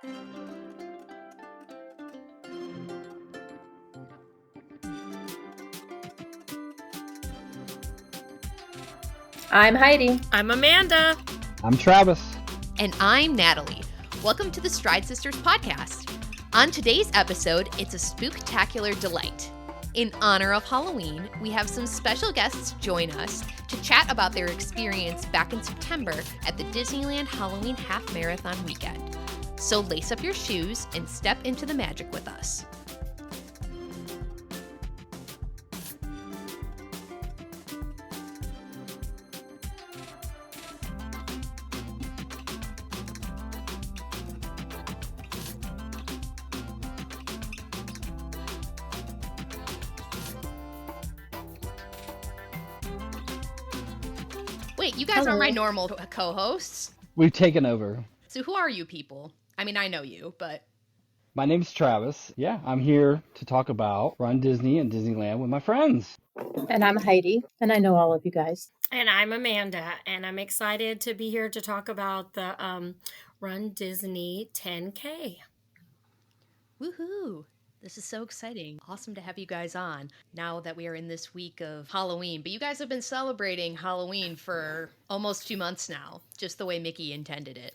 I'm Heidi. I'm Amanda. I'm Travis. And I'm Natalie. Welcome to the Stride Sisters podcast. On today's episode, it's a spooktacular delight. In honor of Halloween, we have some special guests join us to chat about their experience back in September at the Disneyland Halloween Half Marathon weekend. So lace up your shoes and step into the magic with us. Wait, you guys are my normal co-hosts. We've taken over. So who are you people? I mean, I know you, but... My name's Travis. Yeah, I'm here to talk about Run Disney and Disneyland with my friends. And I'm Heidi, and I know all of you guys. And I'm Amanda, and I'm excited to be here to talk about the Run Disney 10K. Woohoo! This is so exciting. Awesome to have you guys on now that we are in this week of Halloween. But you guys have been celebrating Halloween for almost 2 months now, just the way Mickey intended it.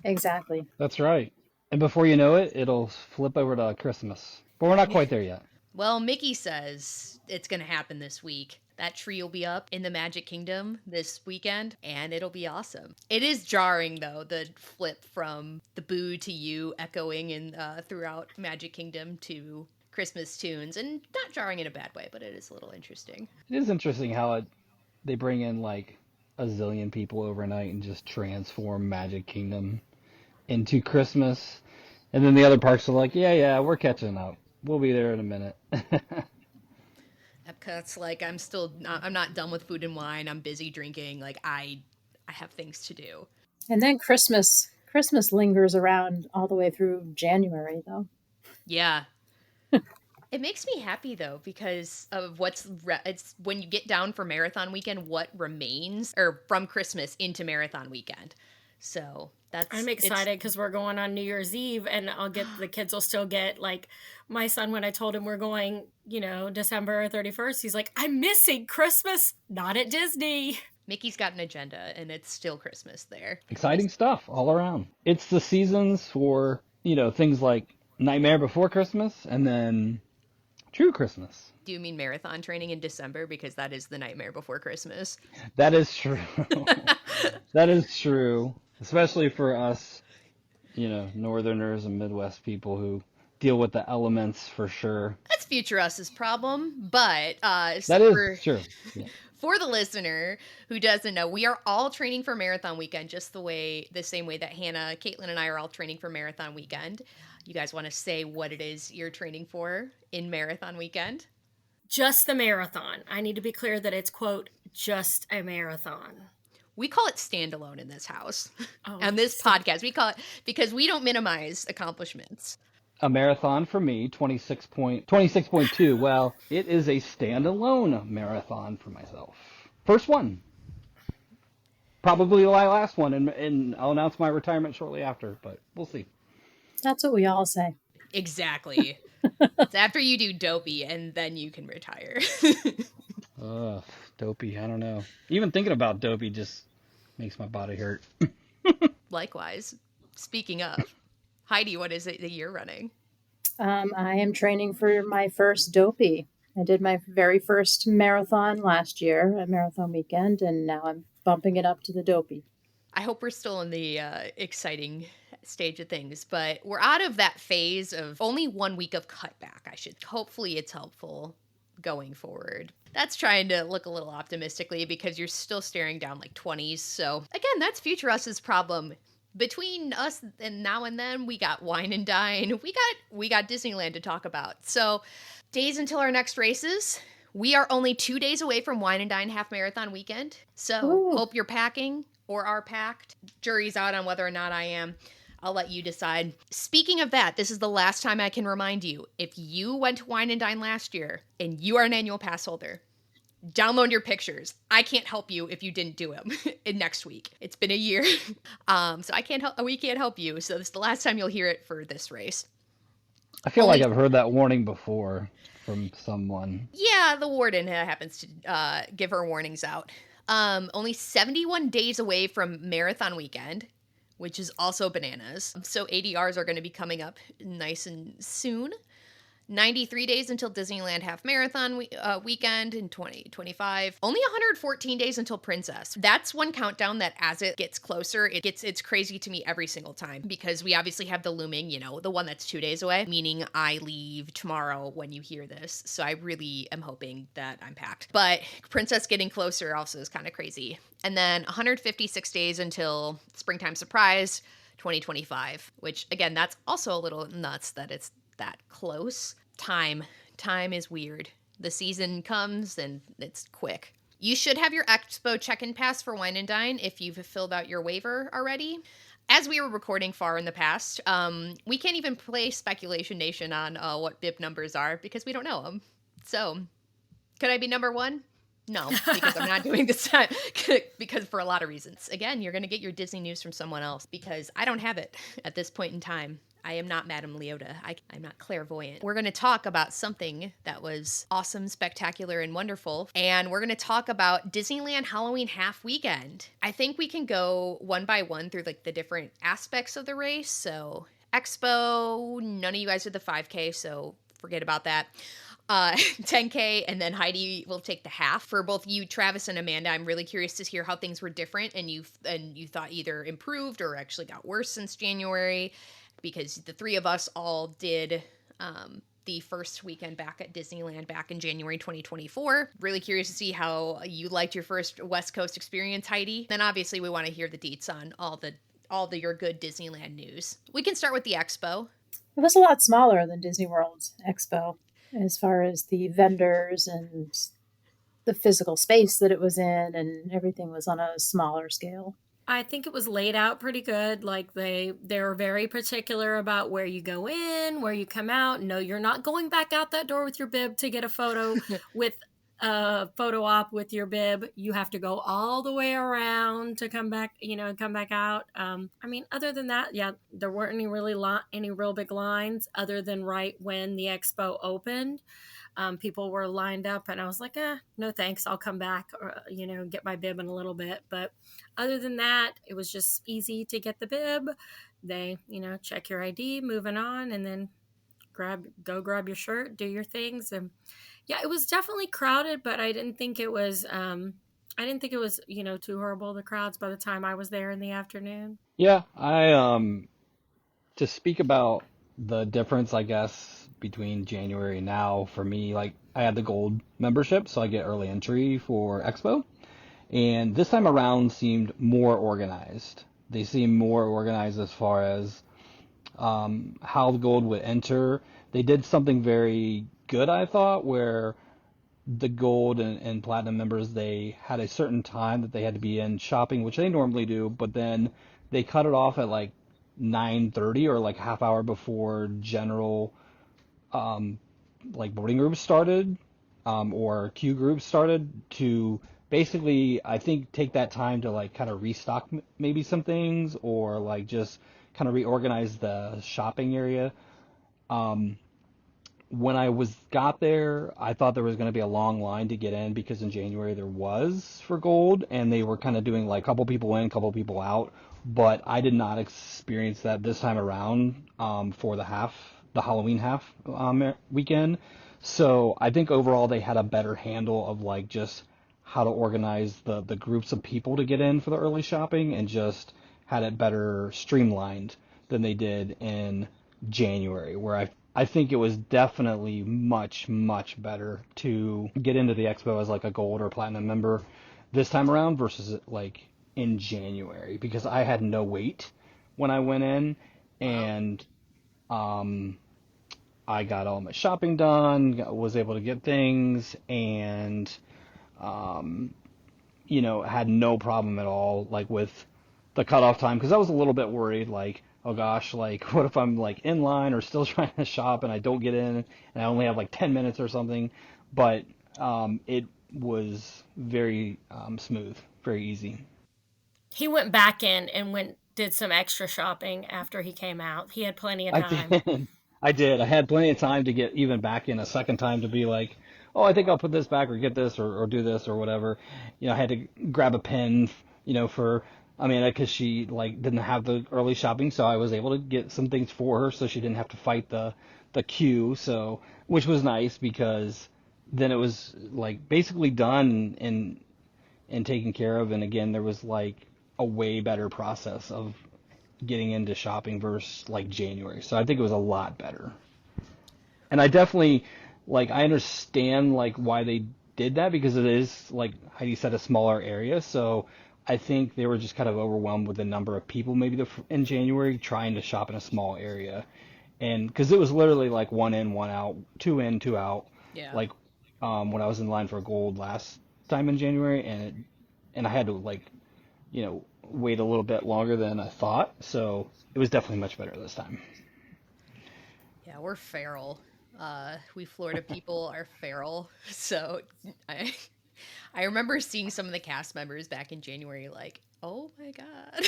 Exactly. That's right. And before you know it, it'll flip over to Christmas. But we're not quite there yet. Well, Mickey says it's going to happen this week. That tree will be up in the Magic Kingdom this weekend, and it'll be awesome. It is jarring, though, the flip from the boo to you echoing in throughout Magic Kingdom to Christmas tunes, and not jarring in a bad way, but it is a little interesting. It is interesting how they bring in like a zillion people overnight and just transform Magic Kingdom into Christmas. And then the other parks are like, yeah, we're catching up. We'll be there in a minute. Epcot's like, I'm not done with food and wine. I'm busy drinking. Like, I have things to do. And then Christmas lingers around all the way through January, though. Yeah. It makes me happy, though, because of it's when you get down for Marathon Weekend, what remains, or from Christmas into Marathon Weekend. So I'm excited because we're going on New Year's Eve, and the kids will still get, like, my son, when I told him we're going, December 31st, he's like, I'm missing Christmas, not at Disney. Mickey's got an agenda, and it's still Christmas there. Exciting stuff all around. It's the seasons for, things like Nightmare Before Christmas and then True Christmas. Do you mean marathon training in December? Because that is the Nightmare Before Christmas. That is true. That is true. Especially for us, Northerners and Midwest people who deal with the elements for sure. That's future us's problem, but that is true. Yeah. For the listener who doesn't know, we are all training for Marathon Weekend, just the same way that Hannah, Caitlin, and I are all training for Marathon Weekend. You guys want to say what it is you're training for in Marathon Weekend? Just the marathon. I need to be clear that it's, quote, just a marathon. We call it standalone in this house. On this podcast, we call it, because we don't minimize accomplishments. A marathon for me, 26.2. Well, it is a standalone marathon for myself. First one. Probably the last one, and I'll announce my retirement shortly after, but we'll see. That's what we all say. Exactly. It's after you do Dopey, and then you can retire. Dopey, I don't know. Even thinking about Dopey just makes my body hurt. Likewise. Speaking of, Heidi, what is it that you're running? I am training for my first Dopey. I did my very first marathon last year at Marathon Weekend, and now I'm bumping it up to the Dopey. I hope we're still in the exciting stage of things, but we're out of that phase of only 1 week of cutback. Hopefully it's helpful going forward. That's trying to look a little optimistically because you're still staring down like 20s. So again, that's future us's problem. Between us and now and then, we got wine and dine. We got Disneyland to talk about. So days until our next races. We are only 2 days away from Wine and Dine Half Marathon Weekend. So hope you're packing or are packed. Jury's out on whether or not I am. I'll let you decide. Speaking of that, this is the last time I can remind you. If you went to Wine and Dine last year and you are an annual pass holder, Download your pictures. I can't help you if you didn't do them in next week. It's been a year. So we can't help you. So this is the last time you'll hear it for this race. I feel like I've heard that warning before from someone. Yeah, the warden happens to give her warnings out. Only 71 days away from marathon weekend, which is also bananas. So ADRs are going to be coming up nice and soon. 93 days until Disneyland Half Marathon weekend in 2025. Only 114 days until Princess. That's one countdown that as it gets closer, it's crazy to me every single time, because we obviously have the looming, the one that's 2 days away, meaning I leave tomorrow when you hear this. So I really am hoping that I'm packed. But Princess getting closer also is kind of crazy. And then 156 days until Springtime Surprise 2025, which again, that's also a little nuts that it's that close. Time is weird. The season comes and it's quick. You should have your Expo check-in pass for Wine and Dine if you've filled out your waiver already. As we were recording far in the past, we can't even play Speculation Nation on what bib numbers are because we don't know them. So, could I be number one? No, because I'm not doing this time, because for a lot of reasons. Again, you're going to get your Disney news from someone else because I don't have it at this point in time. I am not Madame Leota. I'm not clairvoyant. We're going to talk about something that was awesome, spectacular, and wonderful. And we're going to talk about Disneyland Halloween Half Weekend. I think we can go one by one through like the different aspects of the race. So Expo, none of you guys did the 5K, so forget about that. 10K, and then Heidi will take the half. For both you, Travis, and Amanda, I'm really curious to hear how things were different and you thought either improved or actually got worse since January, because the three of us all did the first weekend back at Disneyland back in January 2024. Really curious to see how you liked your first West Coast experience, Heidi. Then obviously we want to hear the deets on all your good Disneyland news. We can start with the Expo. It was a lot smaller than Disney World's Expo as far as the vendors and the physical space that it was in, and everything was on a smaller scale. I think it was laid out pretty good. Like they were very particular about where you go in, where you come out. No, you're not going back out that door with your bib to get a photo with a photo op with your bib. You have to go all the way around to come back, come back out. Other than that, yeah, there weren't any real big lines other than right when the expo opened. People were lined up and I was like, no thanks, I'll come back or, get my bib in a little bit. But other than that, it was just easy to get the bib. They, check your ID, moving on, and then grab your shirt, do your things. And yeah, it was definitely crowded, but I didn't think it was, too horrible, the crowds, by the time I was there in the afternoon. Yeah, to speak about the difference, I guess, between January and now, for me, like, I had the gold membership, so I get early entry for Expo. And this time around seemed more organized. They seemed more organized as far as how the gold would enter. They did something very good, I thought, where the gold and platinum members, they had a certain time that they had to be in shopping, which they normally do, but then they cut it off at like 9:30 or like half hour before general like boarding groups started, or queue groups started, to basically, I think, take that time to like kind of restock maybe some things, or like just kind of reorganize the shopping area. When I got there, I thought there was going to be a long line to get in, because in January there was for gold, and they were kind of doing like couple people in, couple people out. But I did not experience that this time around for the Halloween half weekend. So I think overall they had a better handle of like just how to organize the groups of people to get in for the early shopping, and just had it better streamlined than they did in January, where I think it was definitely much, much better to get into the expo as like a gold or platinum member this time around versus like in January, because I had no wait when I went in, and I got all my shopping done, was able to get things, and had no problem at all like with the cutoff time, because I was a little bit worried, like, oh gosh, like what if I'm like in line or still trying to shop and I don't get in and I only have like 10 minutes or something. But it was very smooth, very easy. He went back in and went did some extra shopping after he came out. He had plenty of I time. did. I did. I had plenty of time to get even back in a second time to be like, oh, I think I'll put this back or get this or do this or whatever. I had to grab a pen, for Amanda because she like didn't have the early shopping, so I was able to get some things for her so she didn't have to fight the queue. So which was nice because then it was like basically done and taken care of. And again, there was like a way better process of getting into shopping versus like January. So I think it was a lot better. And I definitely like I understand like why they did that because it is like Heidi said a smaller area. So I think they were just kind of overwhelmed with the number of people maybe in January trying to shop in a small area. And because it was literally like one in, one out, two in, two out. Yeah. Like when I was in line for gold last time in January, and I had to like wait a little bit longer than I thought. So it was definitely much better this time. Yeah, we're feral. We Florida people are feral. So I I remember seeing some of the cast members back in January like, "Oh my god."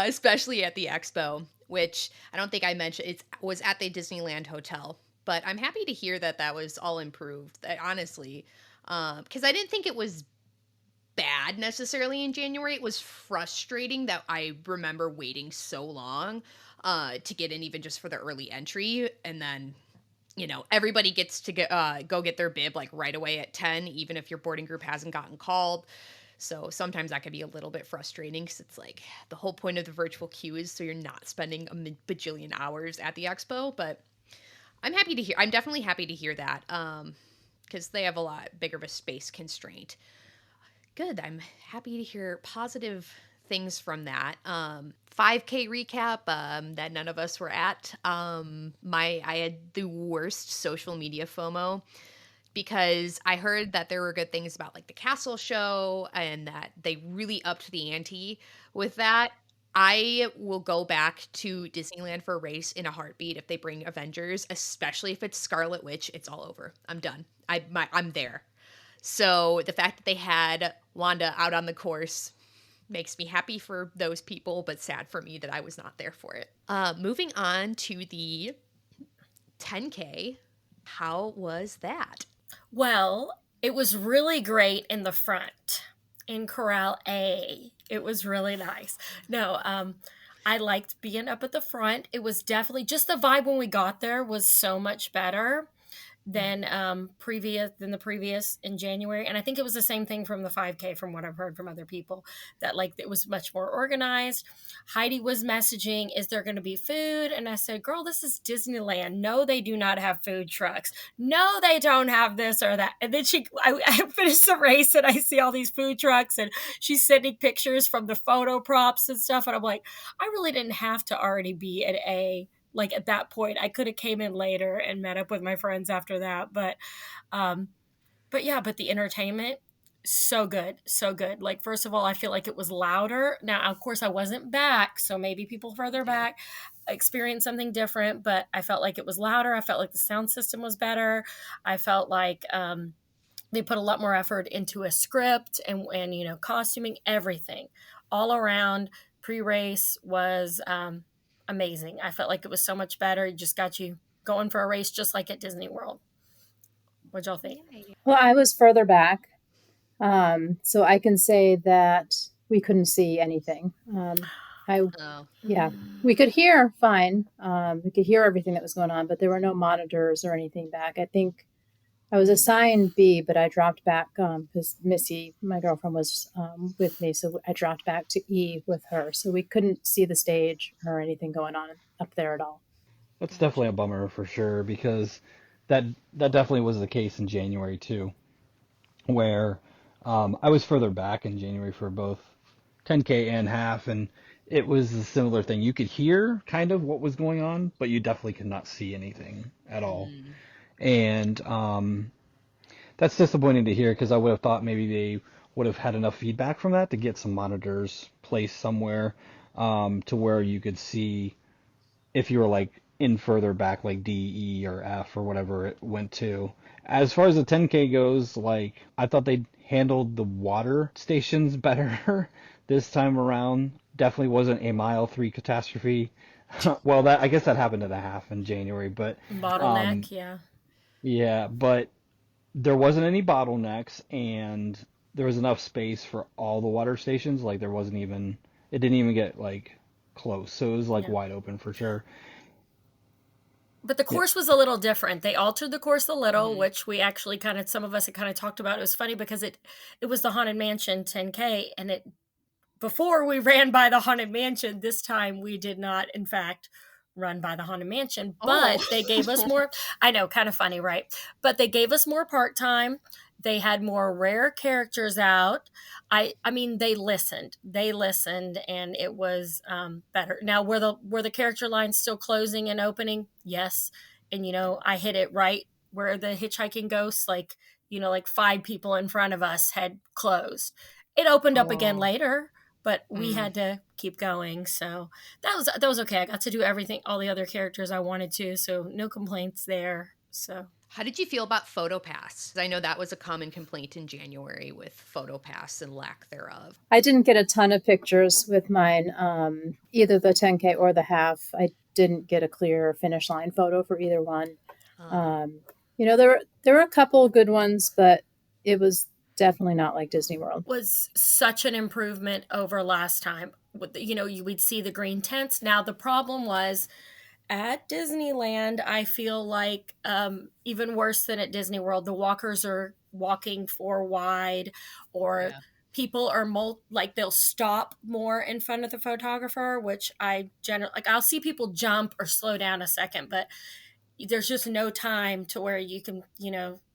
Especially at the expo, which I don't think I mentioned it was at the Disneyland Hotel. But I'm happy to hear that that was all improved. Honestly, because I didn't think it was bad necessarily in January. It was frustrating that I remember waiting so long to get in, even just for the early entry, and then everybody gets to go get their bib like right away at 10, even if your boarding group hasn't gotten called. So sometimes that could be a little bit frustrating because it's like the whole point of the virtual queue is so you're not spending a bajillion hours at the expo. But I'm definitely happy to hear that because they have a lot bigger of a space constraint. Good. I'm happy to hear positive things from that. 5K recap that none of us were at. I had the worst social media FOMO because I heard that there were good things about like the castle show and that they really upped the ante with that. I will go back to Disneyland for a race in a heartbeat if they bring Avengers, especially if it's Scarlet Witch. It's all over. I'm done. I'm there. So the fact that they had Wanda out on the course makes me happy for those people, but sad for me that I was not there for it. Moving on to the 10K, how was that? Well, it was really great in the front in Corral A. It was really nice. No, I liked being up at the front. It was definitely just the vibe when we got there was so much better than the previous in January. And I think it was the same thing from the 5K from what I've heard from other people that like it was much more organized. Heidi was messaging, is there going to be food? And I said, girl, this is Disneyland. No, they do not have food trucks. No, they don't have this or that. And then I finished the race and I see all these food trucks and she's sending pictures from the photo props and stuff. And I'm like, I really didn't have to already be at like at that point. I could have came in later and met up with my friends after that. But the entertainment, so good. So good. Like, first of all, I feel like it was louder. Now, of course, I wasn't back. So maybe people further back experienced something different, but I felt like it was louder. I felt like the sound system was better. I felt like, they put a lot more effort into a script and costuming, everything all around. Pre-race was, amazing. I felt like it was so much better. It just got you going for a race just like at Disney World. What'd y'all think? Well, I was further back, so I can say that we couldn't see anything. Yeah, we could hear fine. We could hear everything that was going on, but there were no monitors or anything back. I think I was assigned B, but I dropped back because Missy, my girlfriend, was with me, so I dropped back to E with her. So we couldn't see the stage or anything going on up there at all. That's definitely a bummer for sure because that definitely was the case in January too, where I was further back in January for both 10K and half, and it was a similar thing. You could hear kind of what was going on, but you definitely could not see anything at all. And that's disappointing to hear because I would have thought maybe they would have had enough feedback from that to get some monitors placed somewhere to where you could see if you were like in further back, like D, E, or F, or whatever it went to. As far as the 10K goes, like, I thought they handled the water stations better this time around. Definitely wasn't a mile 3 catastrophe. Well, that, I guess that happened at the half in January, but um, Bottleneck, yeah. yeah, but there wasn't any bottlenecks, and there was enough space for all the water stations. Like, there wasn't even, it didn't even get like close, so it was like Yeah. wide open for sure. But the Yeah. course was a little different. They altered the course a little, which we actually kind of, some of us had kind of talked about. It was funny because it was the Haunted Mansion 10K, and it, before we ran by the Haunted Mansion, this time we did not, in fact, run by the Haunted Mansion, but they gave us more. I know, kind of funny, right? But they gave us more park time. They had more rare characters out. I mean, they listened. They listened, and it was better. Now, were the character lines still closing and opening? Yes, and I hit it right where the hitchhiking ghosts, like like 5 people in front of us had closed. It opened up again later, but we had to keep going. So that was okay. I got to do everything, all the other characters I wanted to, so no complaints there. So How did you feel about PhotoPass? I know that was a common complaint in January with PhotoPass and lack thereof. I didn't get a ton of pictures with mine, either the 10K or the half. I didn't get a clear finish line photo for either one. There were a couple of good ones, but it was definitely not like Disney World. Was such an improvement over last time. We'd see the green tents. Now the problem was at Disneyland, I feel like even worse than at Disney World, the walkers are walking 4 wide, or people are like they'll stop more in front of the photographer, which I generally like. I'll see people jump or slow down a second, but there's just no time to where you can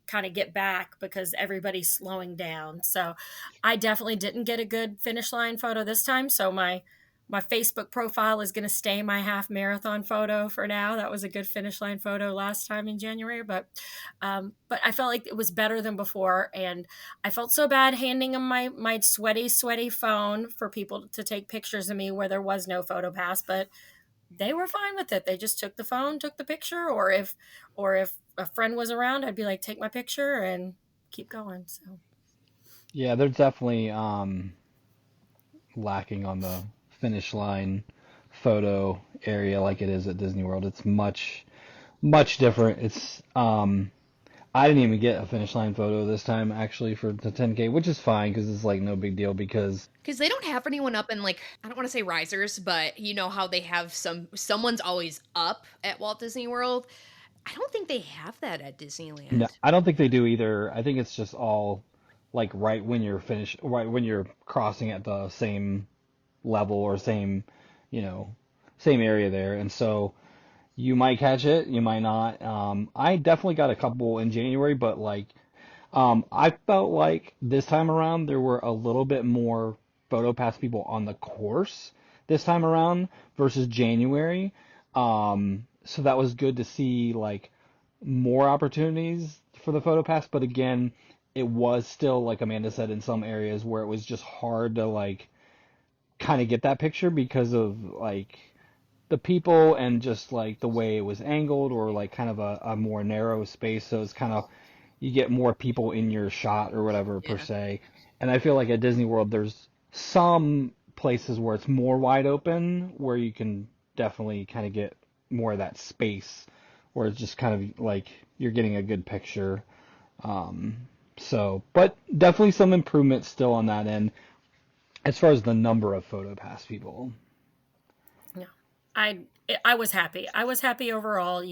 kind of get back because everybody's slowing down. So I definitely didn't get a good finish line photo this time. So my Facebook profile is going to stay my half marathon photo for now. That was a good finish line photo last time in January, but I felt like it was better than before, and I felt so bad handing them my sweaty phone for people to take pictures of me where there was no photo pass, but they were fine with it. They just took the phone, took the picture, or if a friend was around, I'd be like, take my picture and keep going. So Yeah, they're definitely lacking on the finish line photo area like it is at Disney World. It's much different. It's I didn't even get a finish line photo this time actually for the 10K, which is fine because it's like no big deal because they don't have anyone up in, like, I don't want to say risers, but you know how they have someone's always up at Walt Disney World. I don't think they have that at Disneyland. no, I don't think they do either. I think it's just all like right when you're finished, right when you're crossing at the same level or same, you know, same area there. And so you might catch it, you might not. I definitely got a couple in January, but like, I felt like this time around there were a little bit more PhotoPass people on the course this time around versus January. So that was good to see like more opportunities for the PhotoPass, but again, it was still like Amanda said in some areas where it was just hard to like kind of get that picture because of like the people and just like the way it was angled or like kind of a more narrow space. So it's kind of you get more people in your shot or whatever per se. And I feel like at Disney World there's some places where it's more wide open where you can definitely kind of get more of that space where it's just kind of like you're getting a good picture. But definitely some improvement still on that end as far as the number of PhotoPass people. yeah, I was happy. I was happy overall.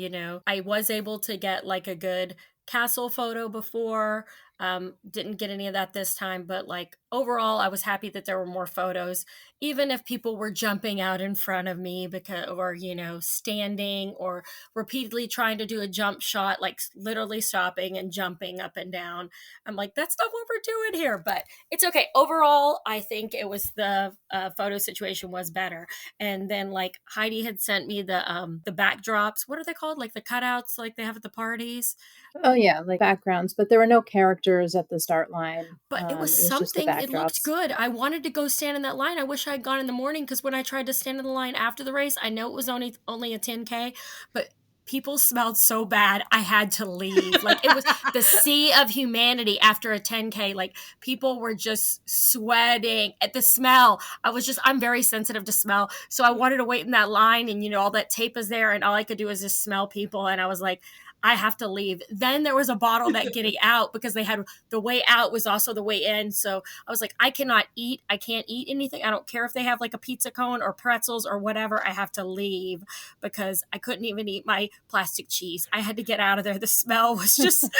I was able to get like a good castle photo before. Didn't get any of that this time, but like overall, I was happy that there were more photos, even if people were jumping out in front of me because, or standing or repeatedly trying to do a jump shot, like literally stopping and jumping up and down. I'm like, that's not what we're doing here, but it's okay. Overall, I think it was the photo situation was better. And then like Heidi had sent me the backdrops. What are they called? Like the cutouts, like they have at the parties. Oh yeah, like backgrounds, but there were no characters at the start line. But it was just the something it looked good. I wanted to go stand in that line. I wish I had gone in the morning, because when I tried to stand in the line after the race, I know it was only a 10K, but people smelled so bad I had to leave. Like, it was the sea of humanity after a 10K. Like, people were just sweating at the smell. I'm very sensitive to smell. So I wanted to wait in that line, and all that tape is there, and all I could do was just smell people. And I was like, I have to leave. Then there was a bottleneck getting out, because they had the way out was also the way in. So I was like, I cannot eat. I can't eat anything. I don't care if they have like a pizza cone or pretzels or whatever. I have to leave, because I couldn't even eat my plastic cheese. I had to get out of there. The smell was just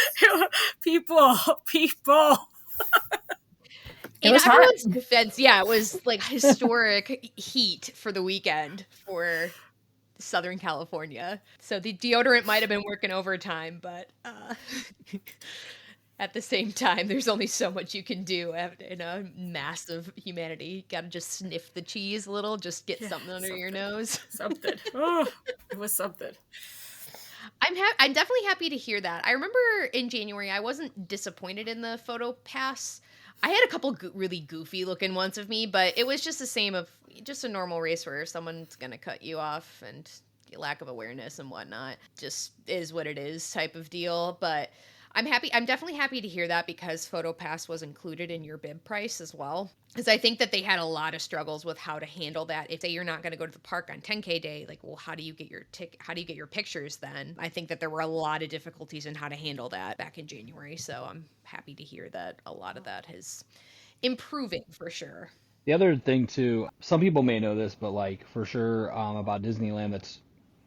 people. In everyone's defense, it was like historic heat for the weekend for Southern California. So the deodorant might have been working overtime, but at the same time, there's only so much you can do in a mass of humanity. You gotta just sniff the cheese a little, just get something under your nose. Something. Oh, it was something. I'm definitely happy to hear that. I remember in January, I wasn't disappointed in the photo pass. I had a couple really goofy looking ones of me, but it was just the same of just a normal race where someone's going to cut you off, and lack of awareness and whatnot just is what it is type of deal. But I'm definitely happy to hear that, because PhotoPass was included in your bib price as well. Because I think that they had a lot of struggles with how to handle that. If, say, you're not going to go to the park on 10K day, like, well, how do you get your pictures then? I think that there were a lot of difficulties in how to handle that back in January. So I'm happy to hear that a lot of that is improving for sure. The other thing too, some people may know this, but like for sure about Disneyland, that's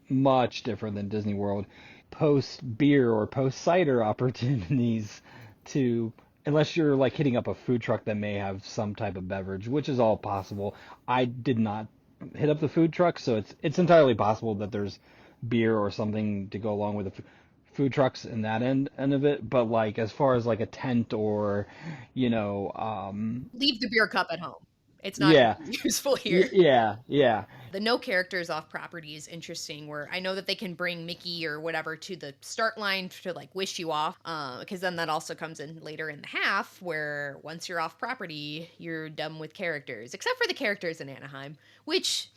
much different than Disney World. Post beer or post cider opportunities to, unless you're like hitting up a food truck that may have some type of beverage, which is all possible. I did not hit up the food truck, so it's entirely possible that there's beer or something to go along with the food trucks in that end of it. But like as far as like a tent or leave the beer cup at home. It's not useful here. Yeah. The no characters off property is interesting, where I know that they can bring Mickey or whatever to the start line to like wish you off, because then that also comes in later in the half, where once you're off property, you're done with characters, except for the characters in Anaheim, which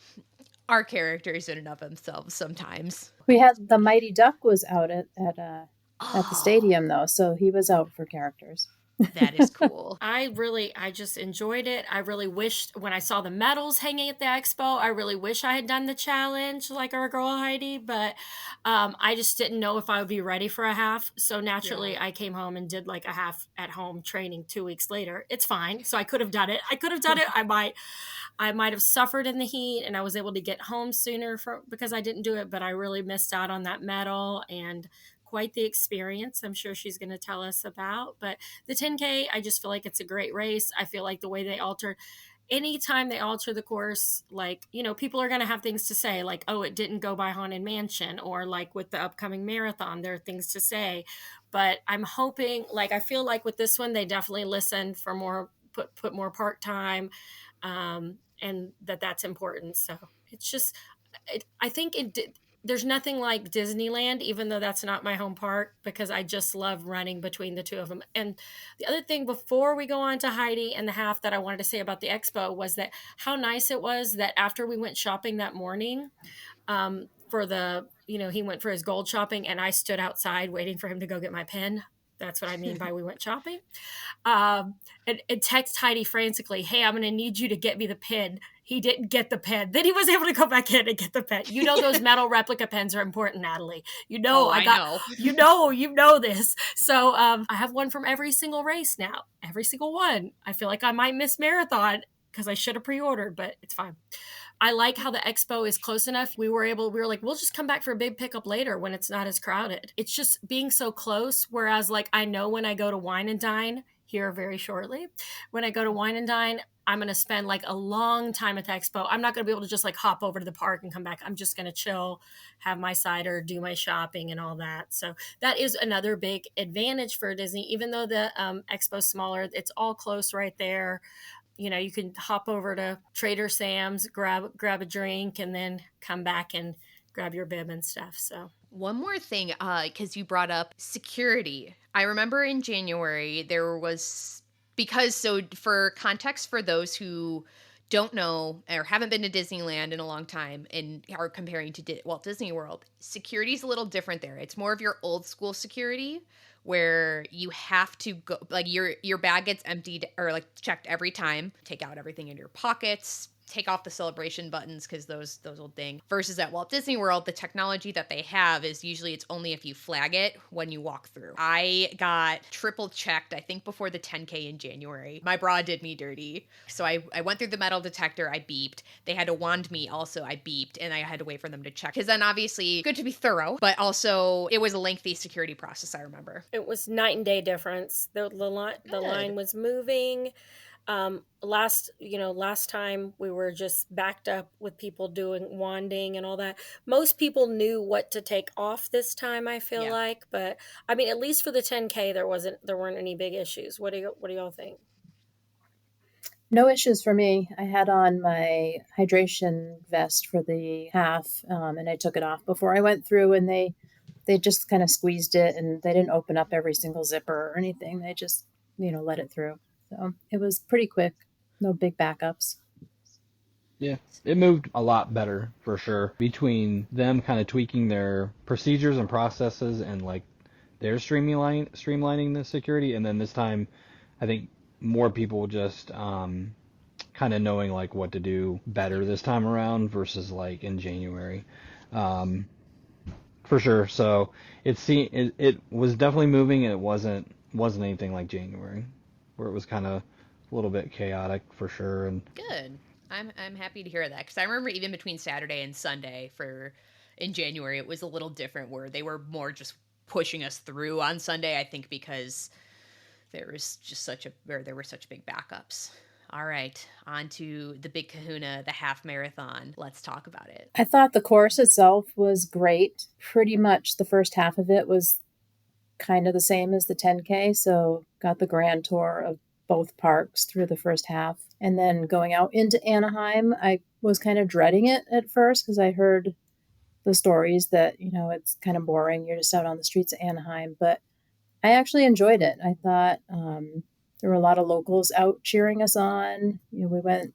are characters in and of themselves sometimes. We had the Mighty Duck was out at the stadium though, so he was out for characters. That is cool. I just enjoyed it. I really wished, when I saw the medals hanging at the expo, I really wish I had done the challenge like our girl Heidi, but I just didn't know if I would be ready for a half. So naturally, I came home and did like a half at home training 2 weeks later. It's fine. So I could have done it. I might have suffered in the heat, and I was able to get home sooner because I didn't do it, but I really missed out on that medal and quite the experience I'm sure she's going to tell us about. But the 10K, I just feel like it's a great race. I feel like the way they anytime they alter the course, like, people are going to have things to say, like, oh, it didn't go by Haunted Mansion, or like with the upcoming marathon, there are things to say. But I'm hoping, like, I feel like with this one, they definitely listen for more, put more park time, and that's important. So it's just, I think there's nothing like Disneyland, even though that's not my home park, because I just love running between the two of them. And the other thing before we go on to Heidi and the half that I wanted to say about the expo was that how nice it was that after we went shopping that morning, for the, he went for his gold shopping, and I stood outside waiting for him to go get my pen. That's what I mean by we went shopping. And text Heidi frantically, hey, I'm going to need you to get me the pen. He didn't get the pen. Then he was able to go back in and get the pen. Those metal replica pens are important, Natalie. I know. You know this. So I have one from every single race now. Every single one. I feel like I might miss marathon because I should have pre-ordered, but it's fine. I like how the expo is close enough. We were like, we'll just come back for a big pickup later when it's not as crowded. It's just being so close. Whereas like, I know when I go to Wine and Dine here very shortly, when I go to Wine and Dine, I'm going to spend like a long time at the expo. I'm not going to be able to just like hop over to the park and come back. I'm just going to chill, have my cider, do my shopping and all that. So that is another big advantage for Disney. Even though the expo's smaller, it's all close right there. You can hop over to Trader Sam's, grab a drink, and then come back and grab your bib and stuff. So one more thing, because you brought up security. I remember in January there was because so for context for those who don't know or haven't been to Disneyland in a long time and are comparing to Walt Disney World, security is a little different there. It's more of your old school security where you have to go, like your bag gets emptied or like checked every time, take out everything in your pockets, take off the celebration buttons because those old things. Versus at Walt Disney World, the technology that they have is usually it's only if you flag it when you walk through. I got triple checked, I think before the 10K in January. My bra did me dirty. So I went through the metal detector, I beeped. They had to wand me also, I beeped, and I had to wait for them to check. Because then obviously, good to be thorough, but also it was a lengthy security process, I remember. It was night and day difference. The line was moving. Last time we were just backed up with people doing wanding and all that. Most people knew what to take off this time, I feel like, but I mean, at least for the 10K, there weren't any big issues. What do y'all think? No issues for me. I had on my hydration vest for the half, and I took it off before I went through, and they just kind of squeezed it, and they didn't open up every single zipper or anything. They just, let it through. So it was pretty quick. No big backups. Yeah, it moved a lot better for sure between them kind of tweaking their procedures and processes and like they're streamlining the security, and then this time I think more people just kind of knowing like what to do better this time around versus like in January. For sure. So it was definitely moving, and it wasn't anything like January, where it was kind of a little bit chaotic for sure. And good. I'm happy to hear that because I remember even between Saturday and Sunday in January it was a little different where they were more just pushing us through on Sunday. I think because there were such big backups. All right, on to the big kahuna, the half marathon. Let's talk about it. I thought the course itself was great. Pretty much the first half of it was kind of the same as the 10K, so got the grand tour of both parks through the first half. And then going out into Anaheim, I was kind of dreading it at first because I heard the stories that, it's kind of boring. You're just out on the streets of Anaheim. But I actually enjoyed it. I thought there were a lot of locals out cheering us on. We went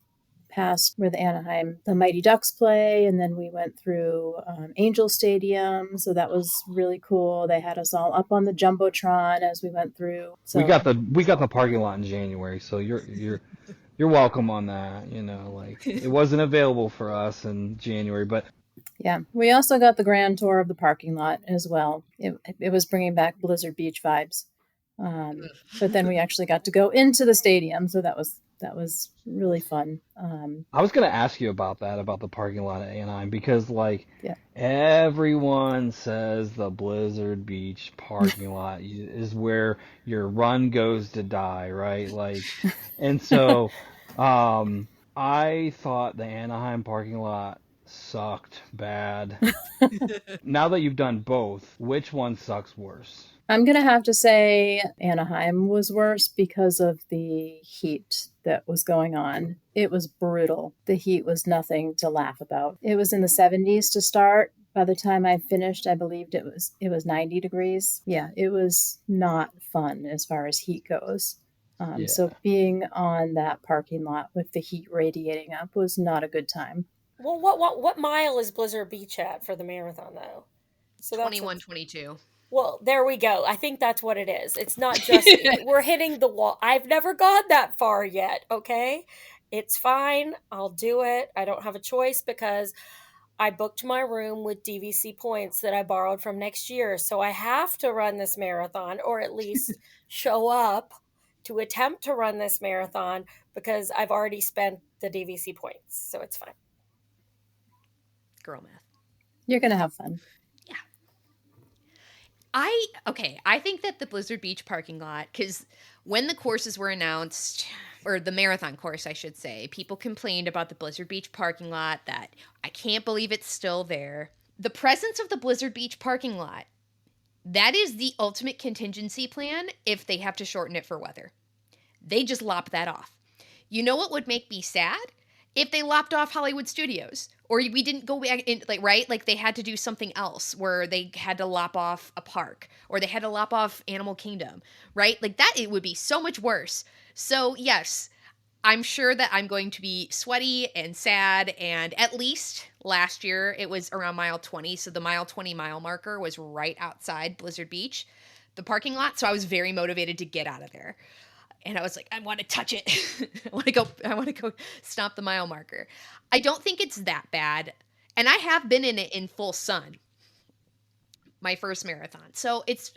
past where the Mighty Ducks play, and then we went through Angel Stadium, so that was really cool. They had us all up on the jumbotron as we went through. So we got the parking lot in January, so you're welcome on that. Like it wasn't available for us in January, but yeah, we also got the grand tour of the parking lot as well. It was bringing back Blizzard Beach vibes, but then we actually got to go into the stadium, so that was really fun. I was going to ask you about the parking lot at Anaheim, because everyone says the Blizzard Beach parking lot is where your run goes to die, right? Like, and so I thought the Anaheim parking lot sucked bad. Now that you've done both, which one sucks worse? I'm going to have to say Anaheim was worse because of the heat that was going on. It was brutal. The heat was nothing to laugh about. It was in the 70s to start. By the time I finished, I believed it was 90 degrees. Yeah, it was not fun as far as heat goes. So being on that parking lot with the heat radiating up was not a good time. Well, what mile is Blizzard Beach at for the marathon, though? So 21-22. Well, there we go. I think that's what it is. It's not just we're hitting the wall. I've never gone that far yet, okay? It's fine. I'll do it. I don't have a choice because I booked my room with DVC points that I borrowed from next year. So I have to run this marathon, or at least show up to attempt to run this marathon, because I've already spent the DVC points. So it's fine. Girl math. You're going to have fun. Yeah. I think that the Blizzard Beach parking lot, because when the courses were announced, or the marathon course, I should say, people complained about the Blizzard Beach parking lot, that I can't believe it's still there. The presence of the Blizzard Beach parking lot, that is the ultimate contingency plan if they have to shorten it for weather. They just lop that off. You know what would make me sad? If they lopped off Hollywood Studios, or we didn't go back in, right? Like they had to do something else where they had to lop off a park, or they had to lop off Animal Kingdom, right? Like that, it would be so much worse So, yes, I'm sure that I'm going to be sweaty and sad. And at least last year it was around mile 20. So the mile 20 mile marker was right outside Blizzard Beach, the parking lot. So I was very motivated to get out of there. And I was like, I want to touch it. I want to go stomp the mile marker. I don't think it's that bad. And I have been in it in full sun, my first marathon. So it's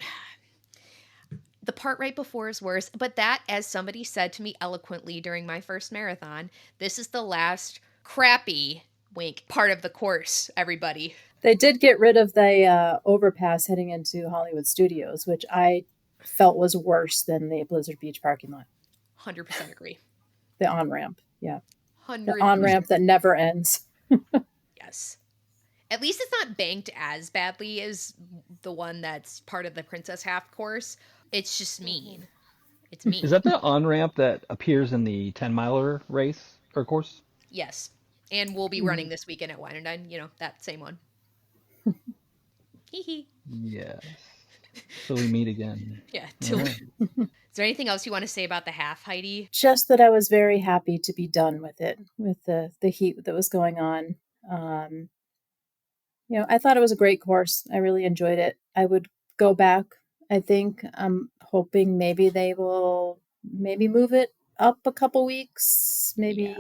the part right before is worse. But that, as somebody said to me eloquently during my first marathon, this is the last crappy wink part of the course, everybody. They did get rid of the overpass heading into Hollywood Studios, which I felt was worse than the Blizzard Beach parking lot. 100% agree. The on-ramp, yeah. 100%. The on-ramp that never ends. Yes. At least it's not banked as badly as the one that's part of the Princess Half course. It's just mean. It's mean. Is that the on-ramp that appears in the 10-miler race or course? Yes. And we'll be running this weekend at Wine and Dine. You know, that same one. Hee hee. Yes. So we meet again. Yeah. Right. Is there anything else you want to say about the half, Heidi? Just that I was very happy to be done with it, with the heat that was going on. I thought it was a great course. I really enjoyed it. I would go back. I think I'm hoping maybe they will move it up a couple weeks, maybe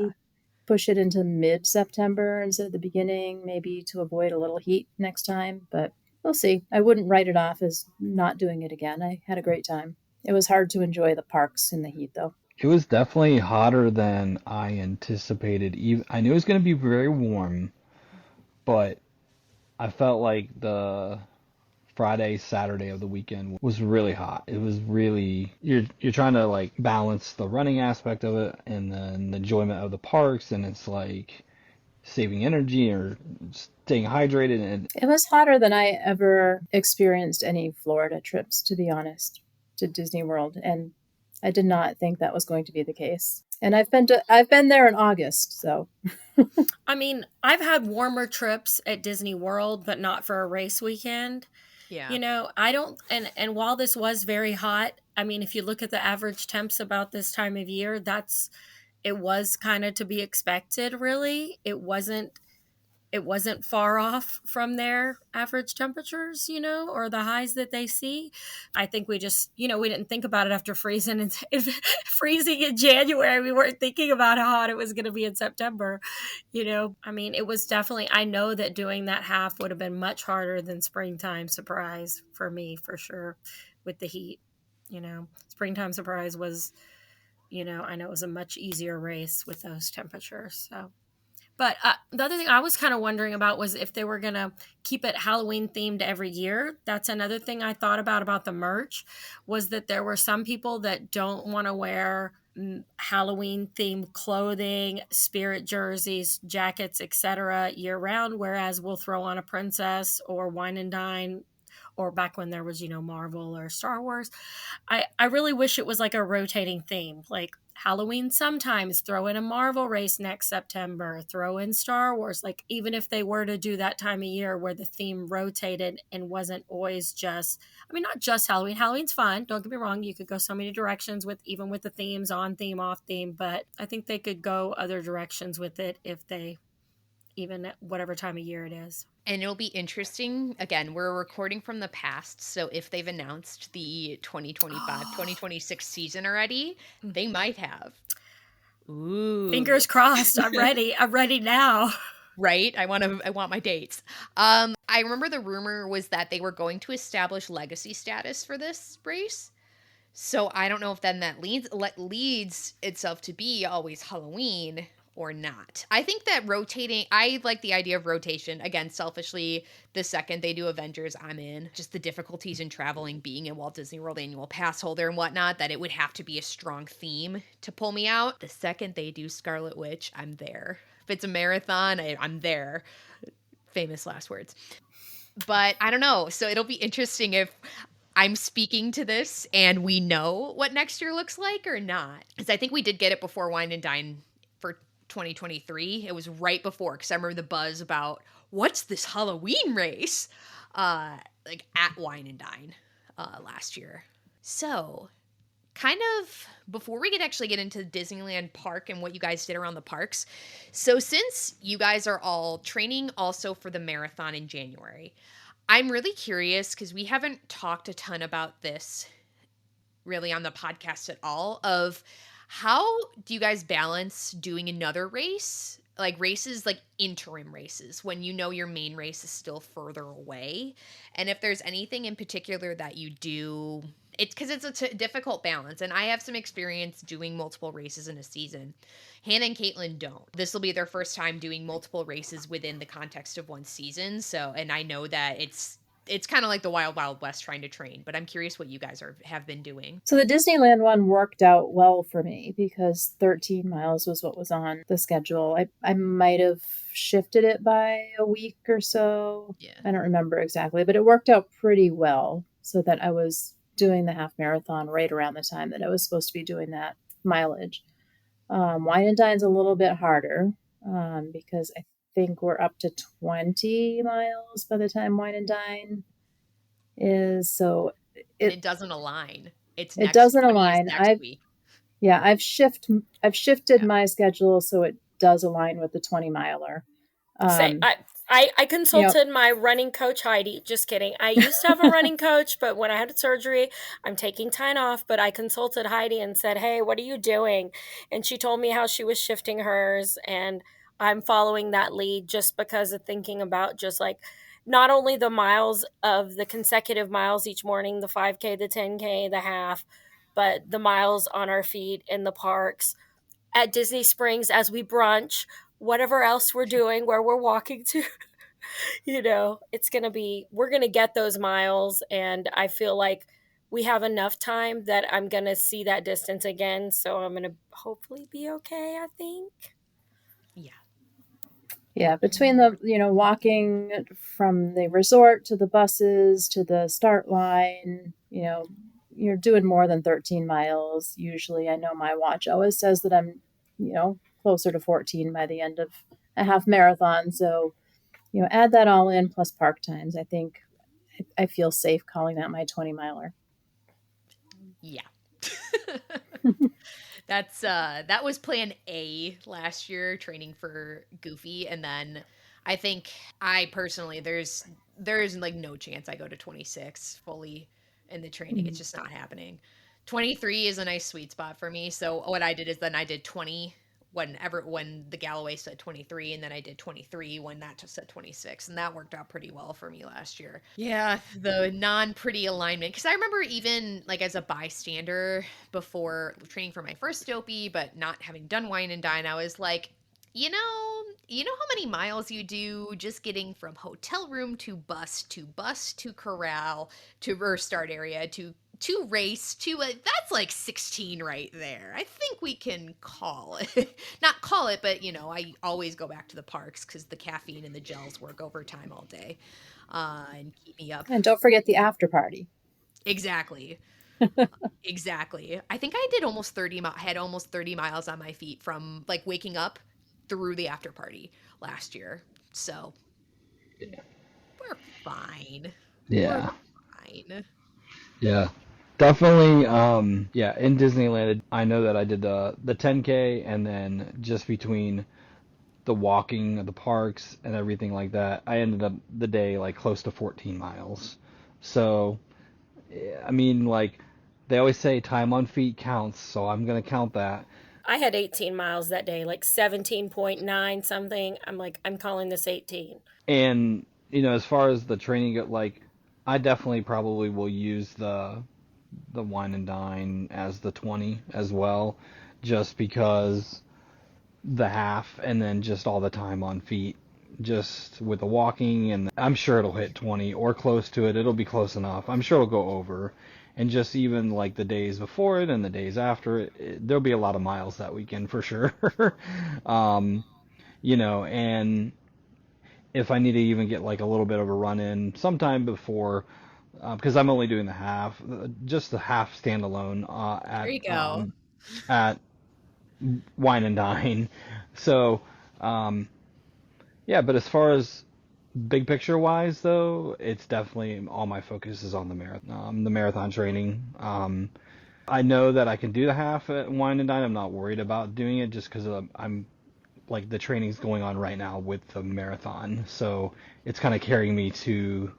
push it into mid-September instead of the beginning, maybe to avoid a little heat next time, but we'll see. I wouldn't write it off as not doing it again. I had a great time. It was hard to enjoy the parks in the heat, though. It was definitely hotter than I anticipated. I knew it was going to be very warm, but I felt like the Friday, Saturday of the weekend was really hot. It was really, you're trying to like balance the running aspect of it and then the enjoyment of the parks, and it's like saving energy or staying hydrated. And it was hotter than I ever experienced any Florida trips, to be honest, to Disney World, and I did not think that was going to be the case. And I've been there in August, so. I mean, I've had warmer trips at Disney World, but not for a race weekend. Yeah. You know, I don't, and while this was very hot, I mean, if you look at the average temps about this time of year, it was kind of to be expected, really. It wasn't far off from their average temperatures, or the highs that they see. I think we just, we didn't think about it after freezing freezing in January. We weren't thinking about how hot it was going to be in September. I mean, it was definitely, I know that doing that half would have been much harder than Springtime Surprise for me, for sure, with the heat. Springtime Surprise was, I know it was a much easier race with those temperatures. So. But the other thing I was kind of wondering about was if they were going to keep it Halloween themed every year. That's another thing I thought about the merch, was that there were some people that don't want to wear Halloween themed clothing, spirit jerseys, jackets, etc. year round, whereas we'll throw on a princess or Wine and Dine, or back when there was, Marvel or Star Wars. I really wish it was like a rotating theme, like Halloween sometimes, throw in a Marvel race next September, throw in Star Wars. Like, even if they were to do that time of year where the theme rotated and wasn't always just, not just Halloween. Halloween's fun. Don't get me wrong. You could go so many directions even with the themes, on theme, off theme, but I think they could go other directions with it if they, even whatever time of year it is. And it'll be interesting. Again, we're recording from the past, so if they've announced the 2025-2026 season already, they might have. Ooh. Fingers crossed. I'm ready. I'm ready now. Right? I want my dates. I remember the rumor was that they were going to establish legacy status for this race. So I don't know if then that leads itself to be always Halloween or not. I think that I like the idea of rotation. Again, selfishly, the second they do Avengers, I'm in. Just the difficulties in traveling, being a Walt Disney World annual pass holder and whatnot, that it would have to be a strong theme to pull me out. The second they do Scarlet Witch, I'm there. If it's a marathon, I'm there. Famous last words. But I don't know. So it'll be interesting if I'm speaking to this and we know what next year looks like or not. Because I think we did get it before Wine and Dine for 2023. It was right before, because I remember the buzz about what's this Halloween race like at Wine and Dine last year. So kind of before we could actually get into Disneyland Park and what you guys did around the parks. So since you guys are all training also for the marathon in January, I'm really curious because we haven't talked a ton about this really on the podcast at all of how do you guys balance doing another race, like races, like interim races, when you know your main race is still further away? And if there's anything in particular that you do, it's because it's a difficult balance. And I have some experience doing multiple races in a season. Hannah and Caitlin don't. This will be their first time doing multiple races within the context of one season. So, and I know that it's kind of like the wild, wild west trying to train, but I'm curious what you guys have been doing. So the Disneyland one worked out well for me because 13 miles was what was on the schedule. I might have shifted it by a week or so. Yeah. I don't remember exactly, but it worked out pretty well so that I was doing the half marathon right around the time that I was supposed to be doing that mileage. Wine and Dine's a little bit harder because I think we're up to 20 miles by the time Wine and Dine is. So it doesn't align. It doesn't align. Next week. Yeah, I've shifted my schedule so it does align with the 20 miler. I consulted my running coach, Heidi. Just kidding. I used to have a running coach, but when I had surgery, I'm taking time off. But I consulted Heidi and said, hey, what are you doing? And she told me how she was shifting hers. And I'm following that lead just because of thinking about just like not only the miles of the consecutive miles each morning, the 5K, the 10K, the half, but the miles on our feet in the parks, at Disney Springs as we brunch, whatever else we're doing, where we're walking to, we're going to get those miles. And I feel like we have enough time that I'm going to see that distance again. So I'm going to hopefully be okay, I think. Yeah. Yeah, between the, walking from the resort to the buses to the start line, you're doing more than 13 miles. Usually I know my watch always says that I'm, closer to 14 by the end of a half marathon. So, add that all in plus park times. I think I feel safe calling that my 20 miler. Yeah. That was plan A last year, training for Goofy. And then I think I personally, there's like no chance I go to 26 fully in the training. It's just not happening. 23 is a nice sweet spot for me. So what I did is then I did 20 when the Galloway said 23, and then I did 23 when that just said 26, and that worked out pretty well for me last year. Yeah, the non-pretty alignment, because I remember even like as a bystander before training for my first Dopey, but not having done Wine and Dine, I was like, you know how many miles you do just getting from hotel room to bus to corral to start area to race to that's like 16 right there. I think we can call it. Not call it, but I always go back to the parks because the caffeine and the gels work overtime all day and keep me up. And don't forget the after party. Exactly. Exactly. I think I did almost 30 I had almost 30 miles on my feet from like waking up through the after party last year. So we're fine. Yeah. We're fine. Yeah. Definitely, in Disneyland, I know that I did the 10K, and then just between the walking of the parks and everything like that, I ended up the day like close to 14 miles. So, I mean, like, they always say time on feet counts, so I'm going to count that. I had 18 miles that day, like 17.9 something. I'm like, I'm calling this 18. And, as far as the training, like, I definitely probably will use the Wine and Dine as the 20 as well, just because the half and then just all the time on feet, just with the walking, and I'm sure it'll hit 20 or close to it. It'll be close enough. I'm sure it'll go over. And just even like the days before it and the days after it, there'll be a lot of miles that weekend for sure. And if I need to even get like a little bit of a run in sometime before, because I'm only doing the half, just the half standalone there you go. At Wine and Dine. So, but as far as big picture wise, though, it's definitely all my focus is on the marathon training. I know that I can do the half at Wine and Dine. I'm not worried about doing it just because I'm like the training's going on right now with the marathon. So it's kind of carrying me to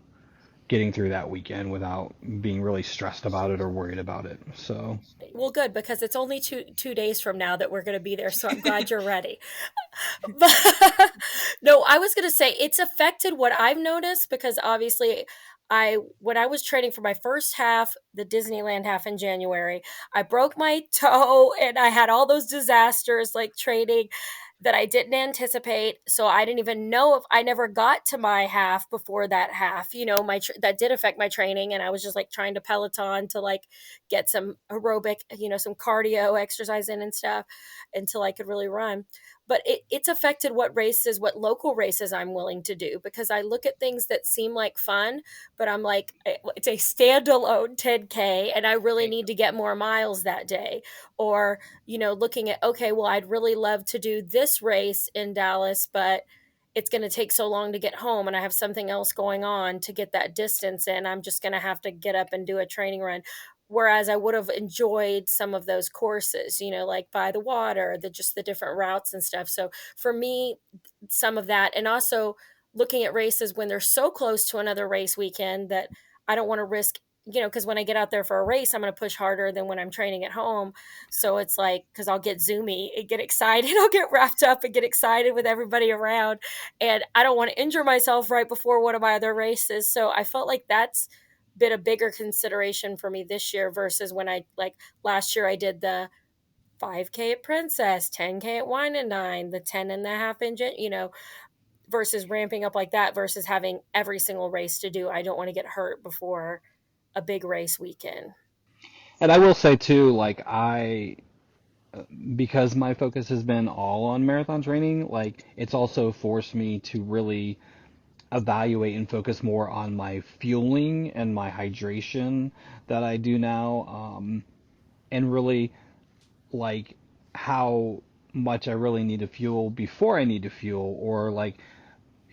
getting through that weekend without being really stressed about it or worried about it. So Well, good, because it's only two days from now that we're going to be there, so I'm glad you're ready. But no, I was going to say it's affected what I've noticed, because obviously when I was training for my first half, the Disneyland half in January, I broke my toe and I had all those disasters like training that I didn't anticipate. So I didn't even know if I never got to my half before that half. That did affect my training, and I was just like trying to Peloton to like get some aerobic, some cardio exercise in and stuff until I could really run. But it's affected what local races I'm willing to do, because I look at things that seem like fun, but I'm like, it's a standalone 10K and I really need to get more miles that day. Or, looking at, okay, well, I'd really love to do this race in Dallas, but it's going to take so long to get home and I have something else going on to get that distance in. I'm just going to have to get up and do a training run. Whereas I would have enjoyed some of those courses, like by the water, just the different routes and stuff. So for me, some of that, and also looking at races when they're so close to another race weekend that I don't want to risk, because when I get out there for a race, I'm going to push harder than when I'm training at home. So it's like, because I'll get zoomy and get excited, I'll get wrapped up and get excited with everybody around. And I don't want to injure myself right before one of my other races. So I felt like that's been a bigger consideration for me this year versus when last year I did the 5K at Princess, 10K at Wine and Dine, the 10 and a half inch, versus ramping up like that versus having every single race to do. I don't want to get hurt before a big race weekend. and I will say too, like because my focus has been all on marathon training, like it's also forced me to really evaluate and focus more on my fueling and my hydration that I do now, and really like how much I really need to fuel before I need to fuel, or like,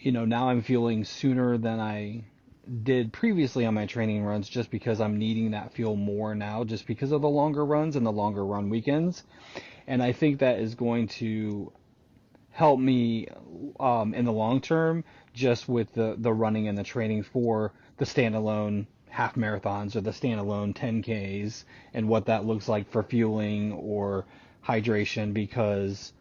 now I'm fueling sooner than I did previously on my training runs just because I'm needing that fuel more now just because of the longer runs and the longer run weekends. And I think that is going to help me in the long term, just with the running and the training for the standalone half marathons or the standalone 10Ks and what that looks like for fueling or hydration, because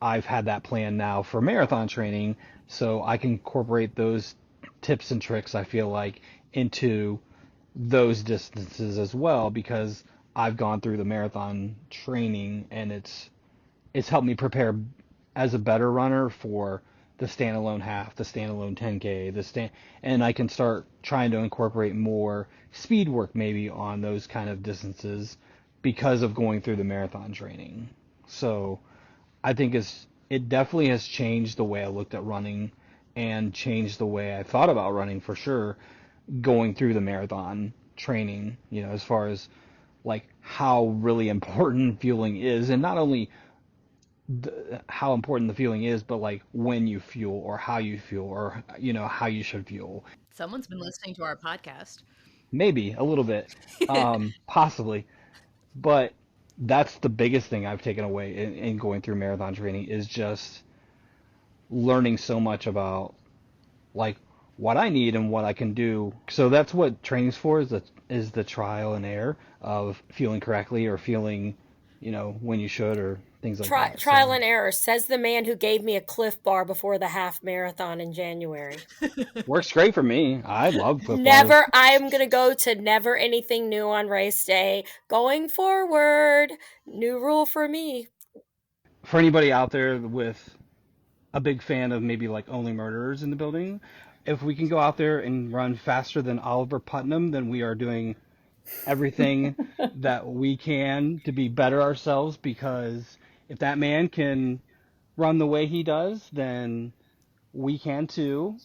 I've had that plan now for marathon training, so I can incorporate those tips and tricks, I feel like, into those distances as well, because I've gone through the marathon training and it's helped me prepare as a better runner for the standalone half, the standalone 10K, and I can start trying to incorporate more speed work maybe on those kind of distances because of going through the marathon training. So I think it definitely has changed the way I looked at running and changed the way I thought about running for sure, going through the marathon training, as far as like how really important fueling is, and not only how important the fueling is, but like when you fuel or how you fuel, or how you should fuel. Someone's been listening to our podcast. Maybe a little bit, possibly, but that's the biggest thing I've taken away in going through marathon training, is just learning so much about like what I need and what I can do. So that's what training's for, is the trial and error of feeling correctly or feeling, when you should, or things like that. Trial and error, says the man who gave me a Cliff Bar before the half marathon in January. Works great for me. I love Cliff Bars. I'm going to go to never anything new on race day. Going forward, new rule for me. For anybody out there with a big fan of maybe like Only Murderers in the building, if we can go out there and run faster than Oliver Putnam, then we are doing everything that we can to be better ourselves, because if that man can run the way he does, then we can too.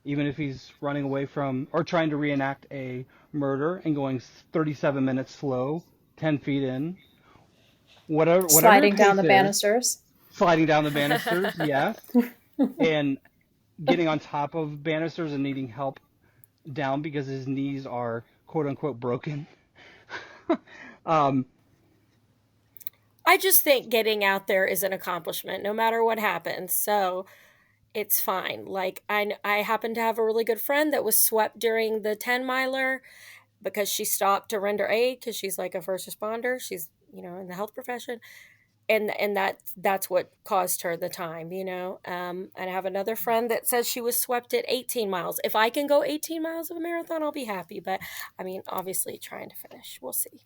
Even if he's running away from or trying to reenact a murder and going 37 minutes slow, 10 feet in, whatever Sliding down the is, banisters. sliding down the banisters, yes, and getting on top of banisters and needing help down because his knees are quote unquote broken. um, I just think getting out there is an accomplishment no matter what happens. So it's fine. Like I happen to have a really good friend that was swept during the 10 miler because she stopped to render aid because she's like a first responder. She's, in the health profession. And that's what caused her the time, and I have another friend that says she was swept at 18 miles. If I can go 18 miles of a marathon, I'll be happy. But I mean, obviously trying to finish. We'll see.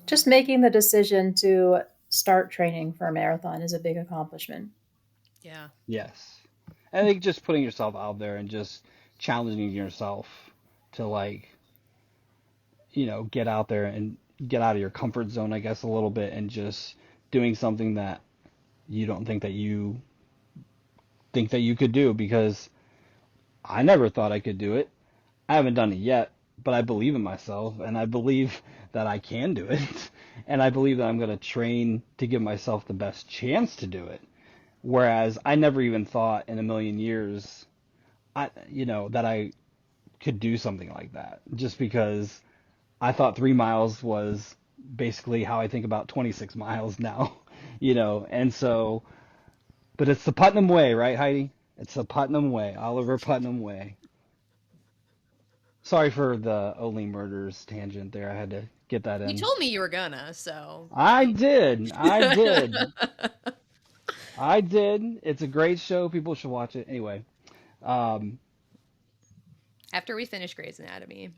Just making the decision to start training for a marathon is a big accomplishment. Yeah. yes. I think just putting yourself out there and just challenging yourself to get out there and get out of your comfort zone, I guess, a little bit and just doing something that you don't think that you could do because I never thought I could do it. I haven't done it yet, but I believe in myself and I believe that I can do it. And I believe that I'm going to train to give myself the best chance to do it. Whereas I never even thought in a million years, that I could do something like that just because I thought 3 miles was basically how I think about 26 miles now, and so, but it's the Putnam way, right, Heidi? It's the Putnam way, Oliver Putnam way. Sorry for the Only Murders tangent there. I had to get that You in. told me you were gonna, so. I did. I did. I did. It's a great show. People should watch it. Anyway, um, After we finish Grey's Anatomy,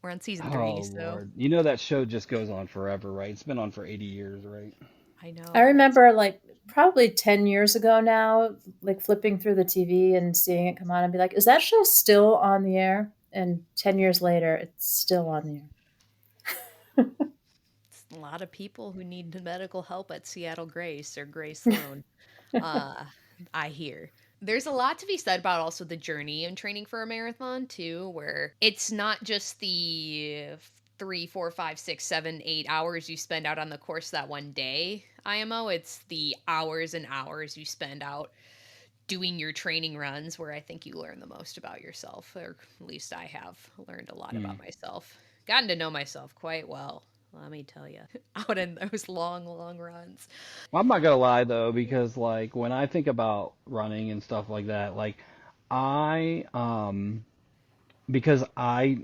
we're on season 3, oh so Lord. That show just goes on forever, right? It's been on for 80 years, right? I know. I remember like probably 10 years ago now, like flipping through the TV and seeing it come on and be like, is that show still on the air? And 10 years later, it's still on the air. It's a lot of people who need medical help at Seattle Grace or Grace Sloan. uh, I hear. There's a lot to be said about also the journey and training for a marathon too, where it's not just the 3, 4, 5, 6, 7, 8 hours you spend out on the course that one day IMO. It's the hours and hours you spend out doing your training runs where I think you learn the most about yourself, or at least I have learned a lot about Mm. myself. Gotten to know myself quite well, let me tell you, out in those long, long runs. Well, I'm not gonna lie though, because when I think about running and stuff like that, I because I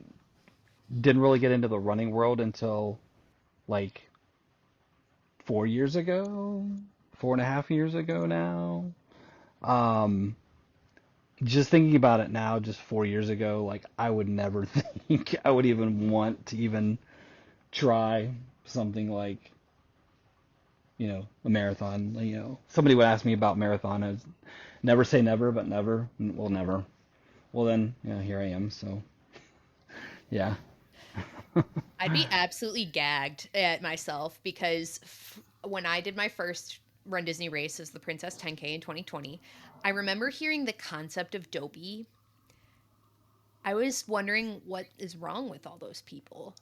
didn't really get into the running world until like 4 years ago, 4.5 years ago now. Um, just thinking about it now, just 4 years ago, I would never think I would even want to even try something like, a marathon. Somebody would ask me about marathon. I would never say never, but never. Well, never. Well, then, here I am. So, yeah. I'd be absolutely gagged at myself because when I did my first Run Disney race as the Princess 10K in 2020, I remember hearing the concept of dopey. I was wondering what is wrong with all those people.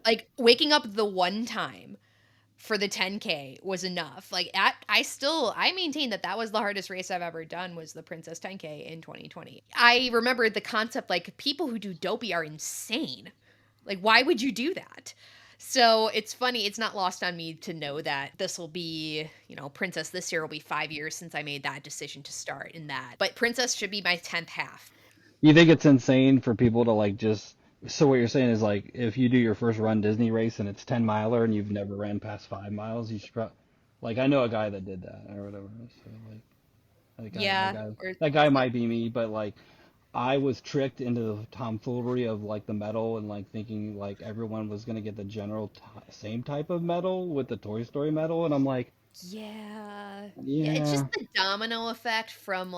Like waking up the one time for the 10K was enough. I maintain that was the hardest race I've ever done, was the Princess 10K in 2020. I remember the concept, like, people who do dopey are insane. Like, why would you do that? So it's funny, it's not lost on me to know that this will be, Princess this year will be 5 years since I made that decision to start in that. But Princess should be my 10th half. You think it's insane for people to just, so what you're saying is if you do your first Run Disney race and it's 10 miler and you've never ran past 5 miles, you should probably, I know a guy that did that or whatever. So Yeah. that guy might be me, but I was tricked into the tomfoolery of the medal and thinking everyone was gonna get the general same type of medal with the Toy Story medal, and I'm like, Yeah. Yeah, it's yeah, just the domino effect from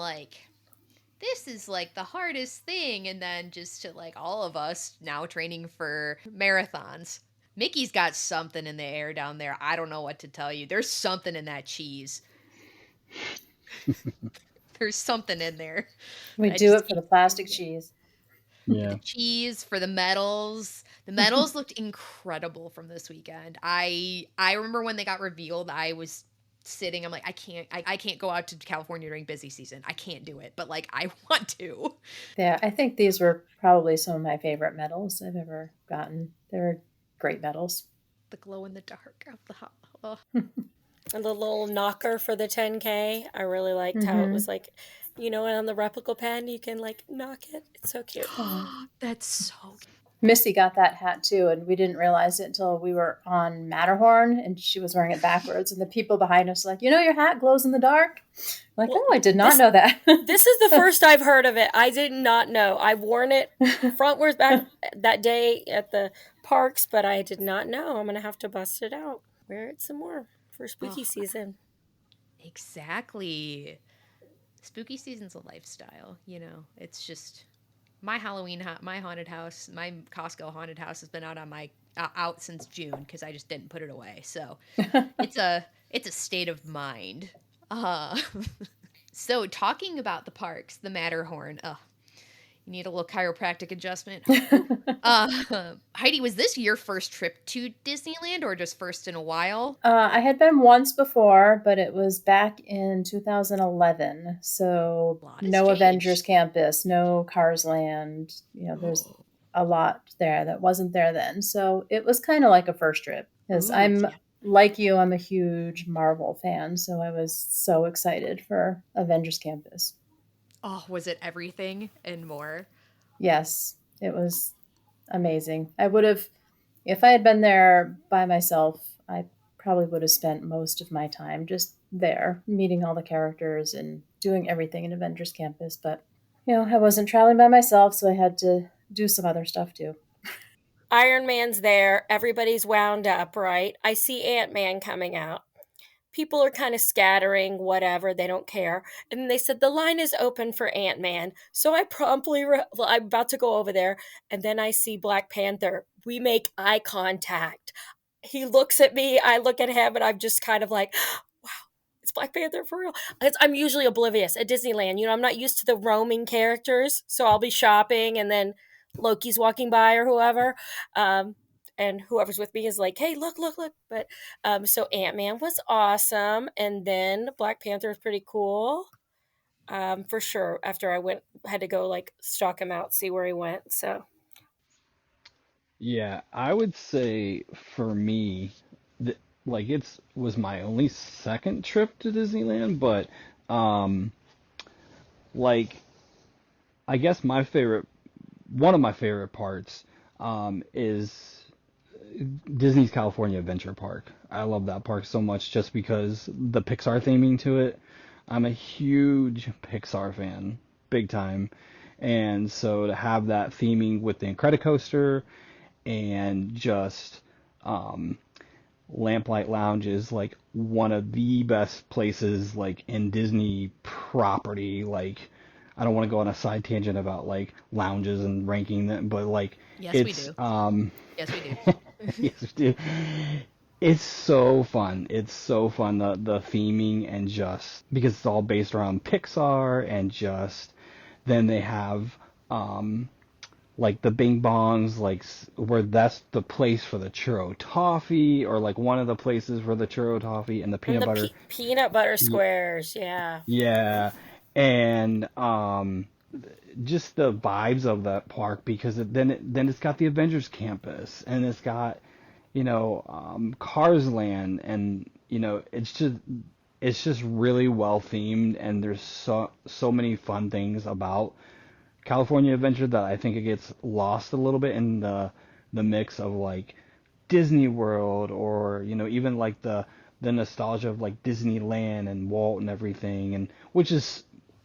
this is the hardest thing, and then just to all of us now training for marathons. Mickey's got something in the air down there. I don't know what to tell you. There's something in that cheese. There's something in there. We do it for the plastic cheese. For yeah. the cheese, for the medals. The medals looked incredible from this weekend. I remember when they got revealed, I was sitting. I'm like, I can't go out to California during busy season. I can't do it, but like I want to. Yeah, I think these were probably some of my favorite medals I've ever gotten. They're great medals. The glow in the dark of the hot. Oh. And the little knocker for the 10K, I really liked how it was like, and on the replica pen you can like knock it. It's so cute. That's so cute. Missy got that hat too, and we didn't realize it until we were on Matterhorn, and she was wearing it backwards. And the people behind us were like, your hat glows in the dark. I'm like, I did not know that. This is the first I've heard of it. I did not know. I've worn it frontwards back that day at the parks, but I did not know. I'm gonna have to bust it out, wear it some more for spooky season. Exactly. Spooky season's a lifestyle. It's just. My my haunted house, my Costco haunted house has been out since June because I just didn't put it away. So it's a state of mind. So talking about the parks, the Matterhorn. You need a little chiropractic adjustment. Heidi, was this your first trip to Disneyland or just first in a while? I had been once before, but it was back in 2011. So no Avengers Campus, no Cars Land. There's a lot there that wasn't there then. So it was kind of like a first trip because like you, I'm a huge Marvel fan. So I was so excited for Avengers Campus. Oh, was it everything and more? Yes, it was amazing. I would have, if I had been there by myself, I probably would have spent most of my time just there, meeting all the characters and doing everything in Avengers Campus. But, I wasn't traveling by myself, so I had to do some other stuff too. Iron Man's there. Everybody's wound up, right? I see Ant-Man coming out. People are kind of scattering, whatever, they don't care. And they said the line is open for Ant-Man. So I promptly, I'm about to go over there. And then I see Black Panther. We make eye contact. He looks at me, I look at him, and I'm just kind of like, wow, it's Black Panther for real. I'm usually oblivious at Disneyland. I'm not used to the roaming characters. So I'll be shopping and then Loki's walking by or whoever. And whoever's with me is like, hey, look. But so Ant-Man was awesome. And then Black Panther was pretty cool. For sure. After I had to go like stalk him out, see where he went. So Yeah, I would say for me, it was my only second trip to Disneyland, but like I guess one of my favorite parts is Disney's California Adventure Park. I love that park so much just because the Pixar theming to it. I'm a huge Pixar fan, big time. And so to have that theming with the Incredicoaster and just Lamplight Lounge is like one of the best places like in Disney property. Like I don't want to go on a side tangent about like lounges and ranking them, but like yes, it's we do. Yes, we do. Yes, we do. It's so fun. It's so fun the theming and just because it's all based around Pixar and just then they have like the Bing Bongs like where that's the place for the churro toffee or like one of the places for the churro toffee and the peanut butter peanut butter squares. Yeah. Yeah. And just the vibes of that park because then it's got the Avengers Campus and it's got Cars Land and it's just really well themed and there's so many fun things about California Adventure that I think it gets lost a little bit in the mix of like Disney World or even like the nostalgia of like Disneyland and Walt and everything and which is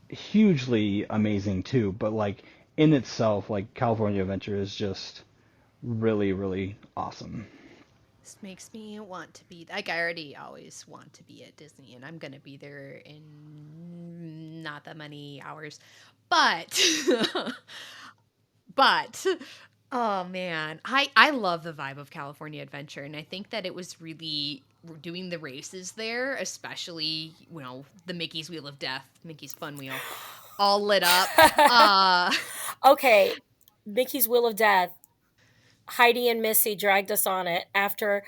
hugely amazing too, but like in itself like California Adventure is just really, really awesome. This makes me want to be like I already always want to be at Disney and I'm gonna be there in not that many hours. But oh man, I love the vibe of California Adventure and I think that it was really doing the races there, especially the Mickey's Wheel of Death, Mickey's Fun Wheel, all lit up. Okay, Mickey's Wheel of Death. Heidi and Missy dragged us on it after,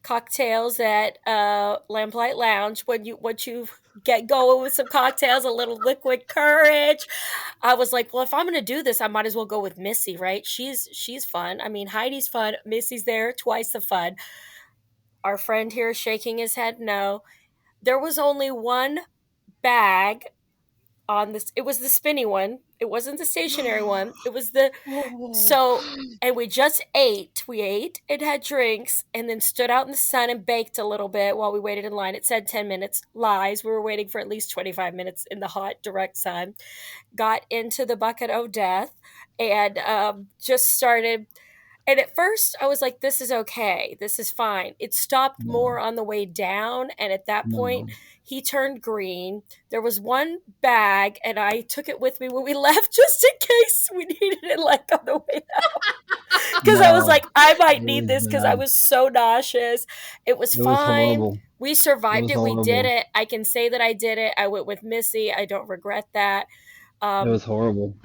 cocktails at Lamplight Lounge. Once you get going with some cocktails, a little liquid courage. I was like, well, if I'm gonna do this, I might as well go with Missy, right? She's fun. I mean, Heidi's fun. Missy's there, twice the fun. Our friend here is shaking his head no. There was only one bag on this. It was the spinny one. It wasn't the stationary one. It was the Oh. so and we just ate. We ate and had drinks and then stood out in the sun and baked a little bit while we waited in line. It said 10 minutes. Lies. We were waiting for at least 25 minutes in the hot, direct sun. Got into the bucket of death and just started. And at first, I was like, this is okay. This is fine. It stopped more No, on the way down. And at that point, no, he turned green. There was one bag, and I took it with me when we left just in case we needed it, like on the way out. Because I was no. like, I It might need was this because I bad. was so nauseous. It was It was fine. horrible. We It survived was it. We did horrible. it. I can say that I did it. I went with Missy. I don't regret that. It Um, was horrible.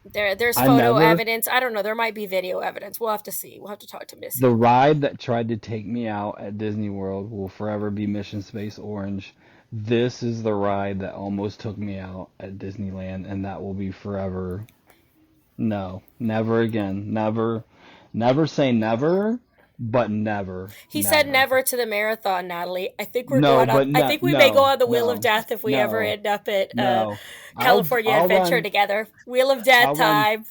there's I photo never, evidence. I don't know. There might be video evidence. We'll have to see. We'll have to talk to the Missy. ride that tried to take me out at Disney World will forever be Mission Space Orange. This is the ride that almost took me out at Disneyland, and that will be forever. No, never again. Never, never say never, but never, He said never. never to the marathon, Natalie. I think we're No, going on. but I no, think we may go no, on the Wheel of no, Death if we ever no, end up at no. California I'll Adventure run. together. Wheel of Death I'll run. time.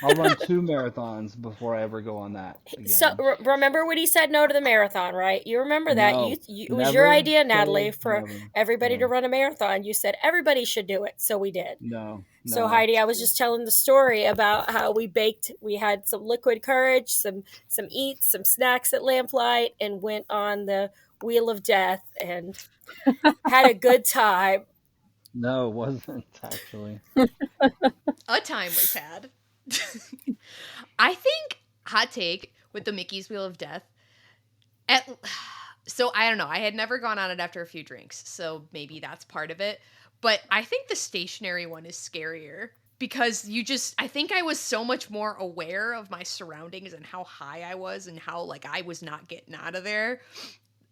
I'll run two marathons before I ever go on that So again. remember when he said no to the marathon, right? You remember that No, it was your never idea, Natalie, say for never. everybody to No, run a marathon. You said everybody should do it, so we did. no, So no. Heidi, I was just telling the story about how we baked. We had some liquid courage, some eats, some snacks at Lamplight, and went on the Wheel of Death and had a good time. No, it wasn't actually. A time was had. I think hot take with the Mickey's Wheel of Death. At, so I don't know. I had never gone on it after a few drinks, so maybe that's part of it. But I think the stationary one is scarier because you just I think I was so much more aware of my surroundings and how high I was and how like I was not getting out of there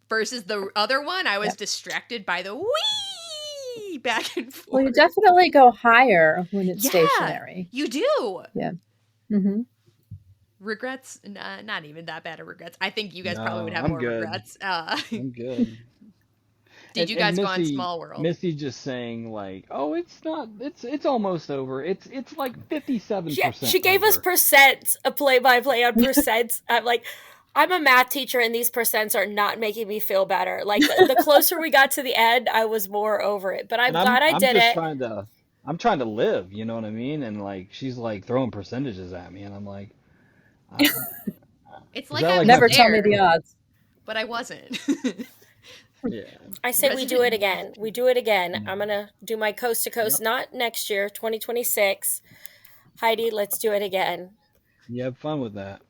versus the other one I was Yep. distracted by the wee back and Well, you forth. definitely go higher when it's Yeah, stationary. you do. Yeah. Mm-hmm. Regrets? Nah, not even that bad of regrets. I think you guys probably would No, have I'm more good. regrets. I'm good. Did you And guys go on Small World? Missy just saying like, "Oh, it's not. It's almost over. It's like Yeah, 57% she gave us over." percents, a play by play on percents. I'm like, I'm a math teacher, and these percents are not making me feel better. Like the closer we got to the end, I was more over it. But I'm And glad I I'm did just it. trying to I'm trying to live, you know what I mean? And like she's like throwing percentages at me, and I'm like, I, It's is like that I like was my Never tell me the there, odds. but I wasn't. yeah? I say we do it Resident. again. We do it again. I'm No. gonna do my coast to coast, Yep. not next year, 2026. Heidi, let's do it again. You have fun with that.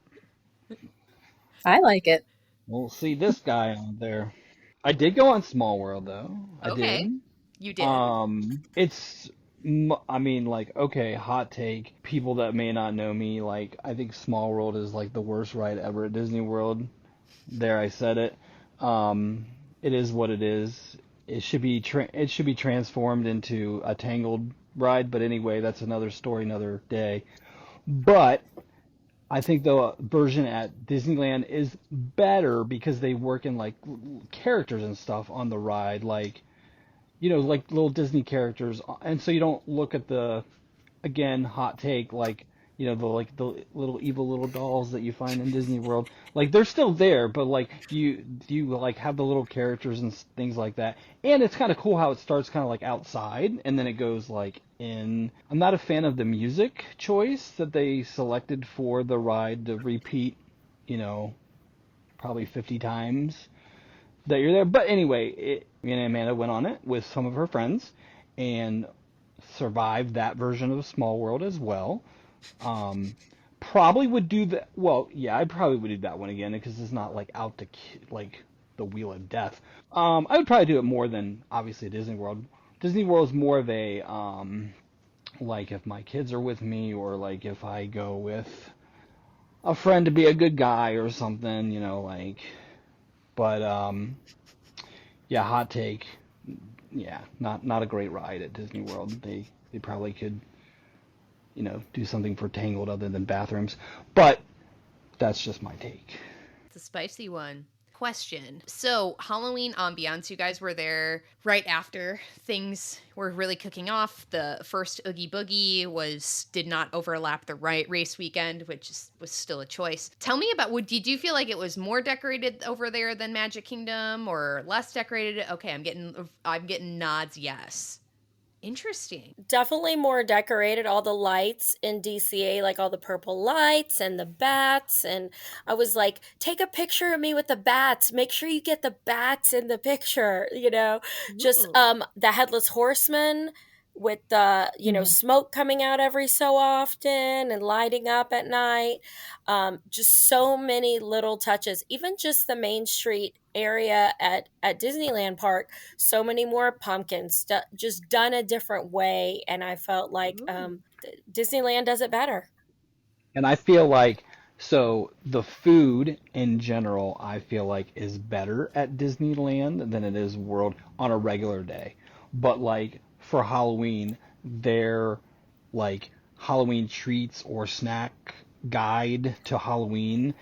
I like it. We'll see this guy out there. I did go on Small World though. I Okay, did. you did. It's, I mean, like, okay, hot take. People that may not know me, like, I think Small World is like the worst ride ever at Disney World. There, I said it. Um, it is what it is. It should be transformed into a Tangled ride, but anyway, that's another story, another day. But I think the version at Disneyland is better because they work in like characters and stuff on the ride, like like little Disney characters, and so you don't look at the again hot take like the little evil little dolls that you find in Disney World. Like they're still there, but like you like have the little characters and things like that. And it's kind of cool how it starts kind of like outside and then it goes like in. I'm not a fan of the music choice that they selected for the ride to repeat, you know, probably 50 times that you're there. But anyway, me and Amanda went on it with some of her friends and survived that version of Small World as well. Um, Probably would do that. Well, yeah, I probably would do that one again because it's not like out to like the Wheel of Death. I would probably do it more than obviously Disney World. Disney World is more of a like if my kids are with me or like if I go with a friend to be a good guy or something, like But yeah, hot take. Yeah, not a great ride at Disney World. They probably could, do something for Tangled other than bathrooms. But that's just my take. It's a spicy one. Question. So, Halloween ambiance, you guys were there right after things were really cooking off. The first Oogie Boogie did not overlap the race weekend, which was still a choice. Tell me about, did you feel like it was more decorated over there than Magic Kingdom or less decorated? Okay, I'm getting nods, yes. Interesting. Definitely more decorated. All the lights in DCA, like all the purple lights and the bats. And I was like, take a picture of me with the bats. Make sure you get the bats in the picture, Just the Headless Horseman with the, smoke coming out every so often and lighting up at night. Just so many little touches. Even just the Main Street area at Disneyland Park, so many more pumpkins, just done a different way, and I felt like Disneyland does it better. And I feel like, so the food in general, I feel like is better at Disneyland than it is World on a regular day. But like for Halloween, their like Halloween treats or snack guide to Halloween,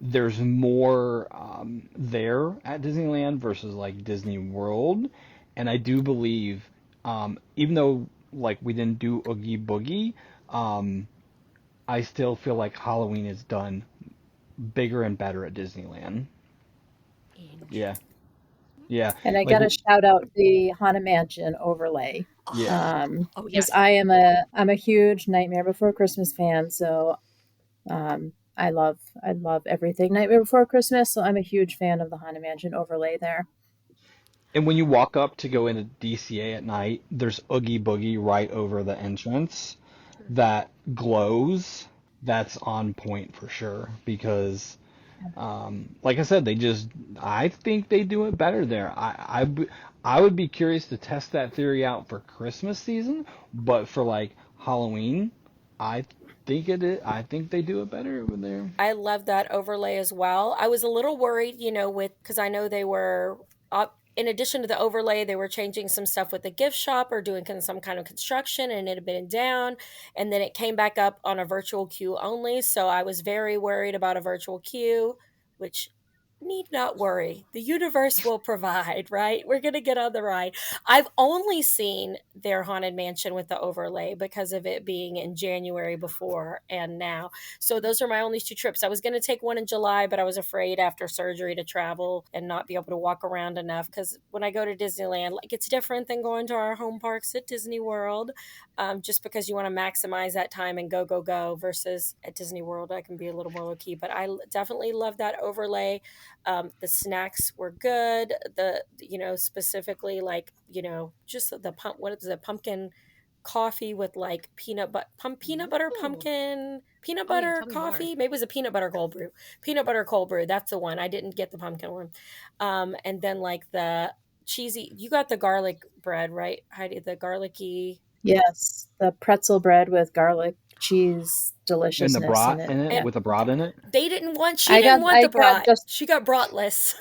there's more there at Disneyland versus like Disney World. And I do believe, even though like we didn't do Oogie Boogie, I still feel like Halloween is done bigger and better at Disneyland. Yeah. Yeah. And I Like, got to shout out the Haunted Mansion overlay. yeah. Oh, Because yes. I'm a huge Nightmare Before Christmas fan, so I love everything Nightmare Before Christmas, so I'm a huge fan of the Haunted Mansion overlay there. And when you walk up to go into DCA at night, there's Oogie Boogie right over the entrance that glows. That's on point for sure because, like I said, I think they do it better there. I would be curious to test that theory out for Christmas season, but for like Halloween, I I think they do it better over there. I love that overlay as well. I was a little worried, because I know they were up. In addition to the overlay, they were changing some stuff with the gift shop or doing some kind of construction, and it had been down. And then it came back up on a virtual queue only. So I was very worried about a virtual queue, which need not worry. The universe will provide, right? We're going to get on the ride. I've only seen their Haunted Mansion with the overlay because of it being in January before and now. So those are my only two trips. I was going to take one in July, but I was afraid after surgery to travel and not be able to walk around enough, because when I go to Disneyland, like, it's different than going to our home parks at Disney World, just because you want to maximize that time and go versus at Disney World I can be a little more low key. But I definitely love that overlay. The snacks were good. Specifically, like, just the what is it, pumpkin coffee with like peanut butter pumpkin peanut Oh, yeah, butter tell me more. coffee. Maybe it was a peanut butter cold brew. That's the one. I didn't get the pumpkin one. And then like the cheesy. You got the garlic bread, right, Heidi? The garlicky. Yes, the pretzel bread with garlic cheese And the deliciousness in brat it. in it, And with a brat in it. they didn't want. She I didn't got want the brat. just She got bratless.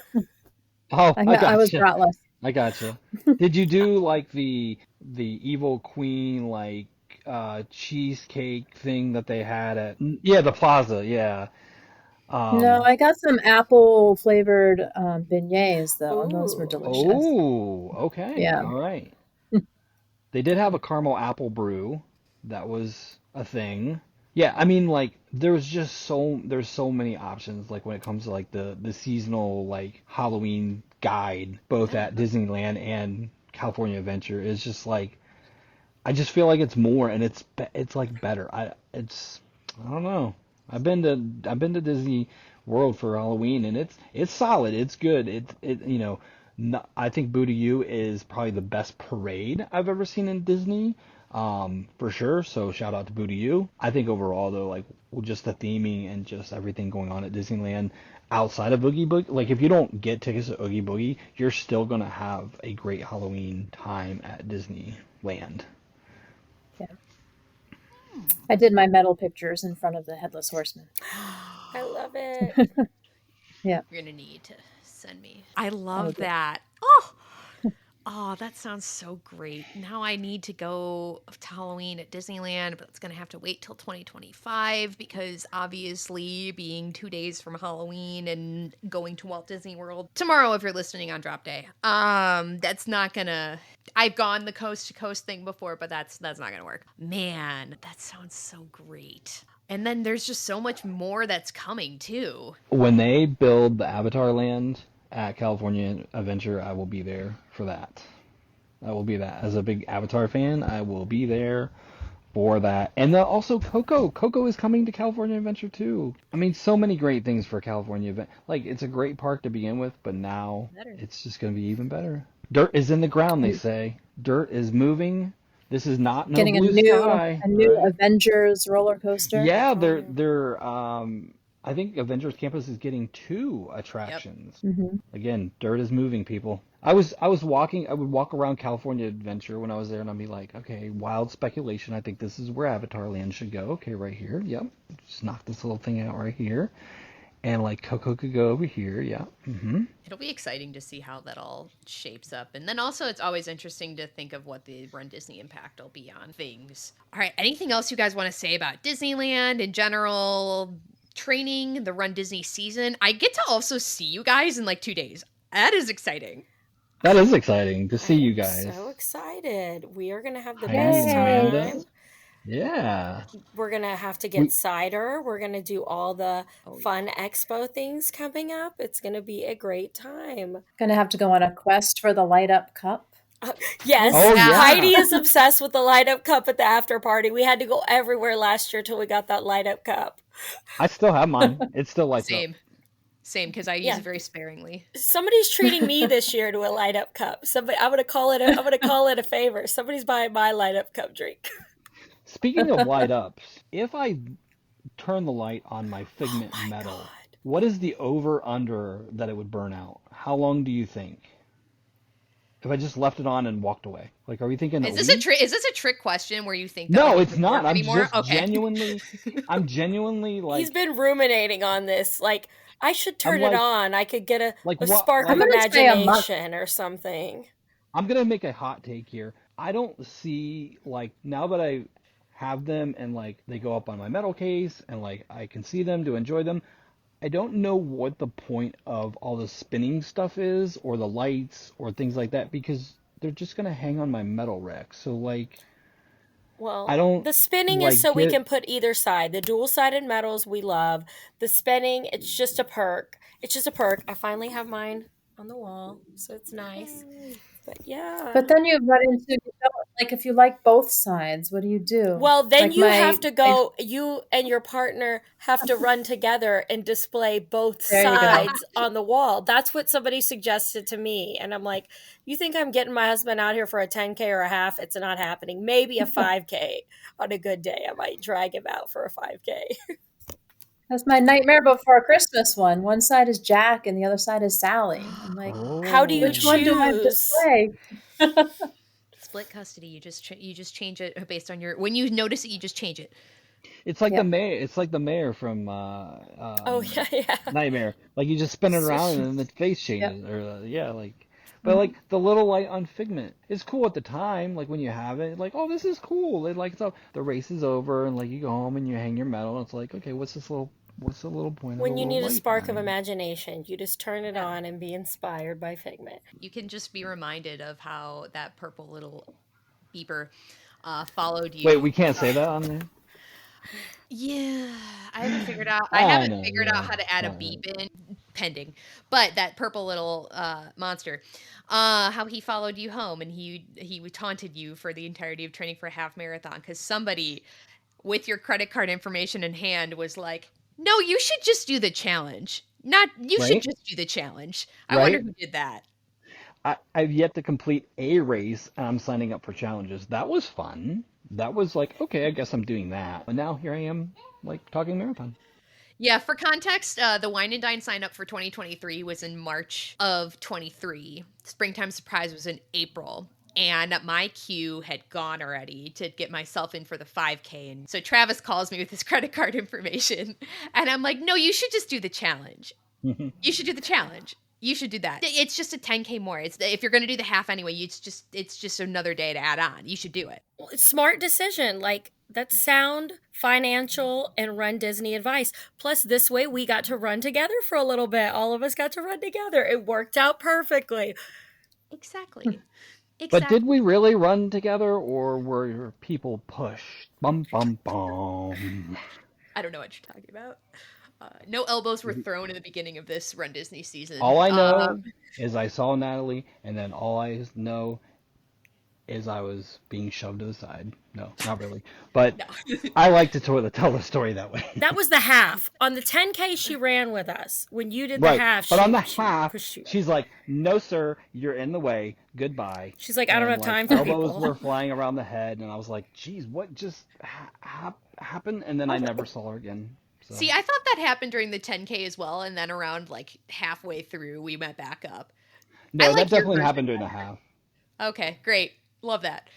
Oh, I I was gotcha. bratless. I gotcha. Did you do like the Evil Queen like cheesecake thing that they had at yeah, the plaza, yeah. No, Um I got some apple flavored beignets though, and those were Ooh. delicious. oh, okay. Yeah. All right. They did have a caramel apple brew. That was a thing. Yeah, I mean like there's so many options like when it comes to like the seasonal like Halloween guide both Yeah. at Disneyland and California Adventure. It's just like I just feel like it's more and it's like better. I don't know. I've been to Disney World for Halloween and it's solid. It's good. I think Boo to You is probably the best parade I've ever seen in Disney. For sure. So shout out to Boo to You. I think overall though, like just the theming and just everything going on at Disneyland outside of Oogie Boogie, like if you don't get tickets to Oogie Boogie, you're still gonna have a great Halloween time at Disneyland. Yeah. I did my metal pictures in front of the Headless Horseman. I love it. Yeah. We're gonna need to send me. I love Okay. that. Oh, that sounds so great. Now I need to go to Halloween at Disneyland, but it's going to have to wait till 2025 because obviously being 2 days from Halloween and going to Walt Disney World tomorrow, if you're listening on drop day, that's not going to, I've gone the coast to coast thing before, but that's not going to work. Man, that sounds so great. And then there's just so much more that's coming too. When they build the Avatar land at California Adventure, I will be there for that. I will be that. As a big Avatar fan, I will be there for that. And also Coco. Coco is coming to California Adventure too. I mean, so many great things for California Adventure. Like, it's a great park to begin with, but now it's just going to be even better. Dirt is in the ground, they say. Dirt is moving. This is not no Getting blue sky. a new Right? Avengers roller coaster. Yeah, they're I think Avengers Campus is getting 2 attractions. Mm-hmm. Again, dirt is moving, people. I would walk around California Adventure when I was there, and I'd be like, okay, wild speculation. I think this is where Avatar Land should go. Okay, right here. Yep. Just knock this little thing out right here. And like Coco could go over here. Yeah. Mm-hmm. It'll be exciting to see how that all shapes up. And then also it's always interesting to think of what the Run Disney impact will be on things. All right, anything else you guys want to say about Disneyland in general, training, the Run Disney season? I get to also see you guys in like 2 days. That is exciting. That is exciting to see you guys. So excited. We are going to have the Heidi, best Amanda. time. Yeah. We're going to have to get cider. We're going to do all the fun expo things coming up. It's going to be a great time. Gonna have to go on a quest for the light up cup. Yes. Oh, yeah. Heidi is obsessed with the light up cup at the after party. We had to go everywhere last year till we got that light up cup. I still have mine. It still lights up. Same, because I use it very sparingly. Somebody's treating me this year to a light up cup. I'm gonna call it a favor. Somebody's buying my light up cup drink. Speaking of light ups, if I turn the light on my Figment metal, what is the over under that it would burn out? How long do you think? If I just left it on and walked away, like, are we thinking? Is this a trick question where you think? No, it's not. I'm anymore? just I'm genuinely like. He's been ruminating on this. Like, I should turn it on. I could get a spark of I'm gonna say a month. imagination or something. I'm gonna make a hot take here. I don't see, like, now that I have them and like they go up on my metal case and like I can see them to enjoy them. I don't know what the point of all the spinning stuff is or the lights or things like that because they're just gonna hang on my metal rack. So like, well, I don't. The spinning is so we can put either side. The dual-sided metals we love. The spinning, it's just a perk. It's just a perk. I finally have mine on the wall, so it's nice. But yeah. But then you run into, like, if you like both sides, what do you do? Well, then like you have to go, you and your partner have to run together and display both sides on the wall. That's what somebody suggested to me. And I'm like, you think I'm getting my husband out here for a 10K or a half? It's not happening. Maybe a 5K on a good day. I might drag him out for a 5K. That's my Nightmare Before Christmas one. One side is Jack and the other side is Sally. I'm like, how do you which choose? one do I display? Split custody. You just change it based on when you notice it, you just change it. It's like the mayor. It's like the mayor from Nightmare. Like, you just spin it around and then the face changes. Or but like the little light on Figment, it's cool at the time. Like when you have it, like, oh, this is cool. It, like, so the race is over and like you go home and you hang your medal. And it's like, okay, what's the little point? When you need a spark of imagination, imagination, you just turn it on and be inspired by Figment. You can just be reminded of how that purple little beeper followed you. Wait, we can't say that on there. Yeah, I haven't figured out. I haven't figured out how to add a beep in, pending. But that purple little monster, how he followed you home and he taunted you for the entirety of training for a half marathon because somebody with your credit card information in hand was like, "No, you should just do the challenge. Should just do the challenge." I wonder who did that. I've yet to complete a race, and I'm signing up for challenges. That was fun. That was like, okay, I guess I'm doing that. And now here I am, like, talking marathon. Yeah, for context, the Wine and Dine sign up for 2023 was in March of 23. Springtime Surprise was in April. And my queue had gone already to get myself in for the 5K. And so Travis calls me with his credit card information. And I'm like, no, you should just do the challenge. You should do the challenge. You should do that. It's just a 10K more. It's if you're going to do the half anyway, it's just another day to add on. You should do it. Well, smart decision. Like, that's sound financial and Run Disney advice. Plus, this way we got to run together for a little bit. All of us got to run together. It worked out perfectly. Exactly. But did we really run together, or were people pushed? Bum, bum, bum. I don't know what you're talking about. No elbows were thrown in the beginning of this Run Disney season. All I know is I saw Natalie, and then all I know is I was being shoved to the side. No, not really. But no. I like to tell the story that way. That was the half. On the 10K, she ran with us. When you did the half, but on the half, she's like, "No, sir, you're in the way. Goodbye." She's like, "I don't have time for people." Elbows were flying around the head, and I was like, "Geez, what just happened?" And then I never saw her again. So. See, I thought that happened during the 10K as well, and then around like halfway through, we went back up. No, that definitely happened during the half. Okay, great. Love that.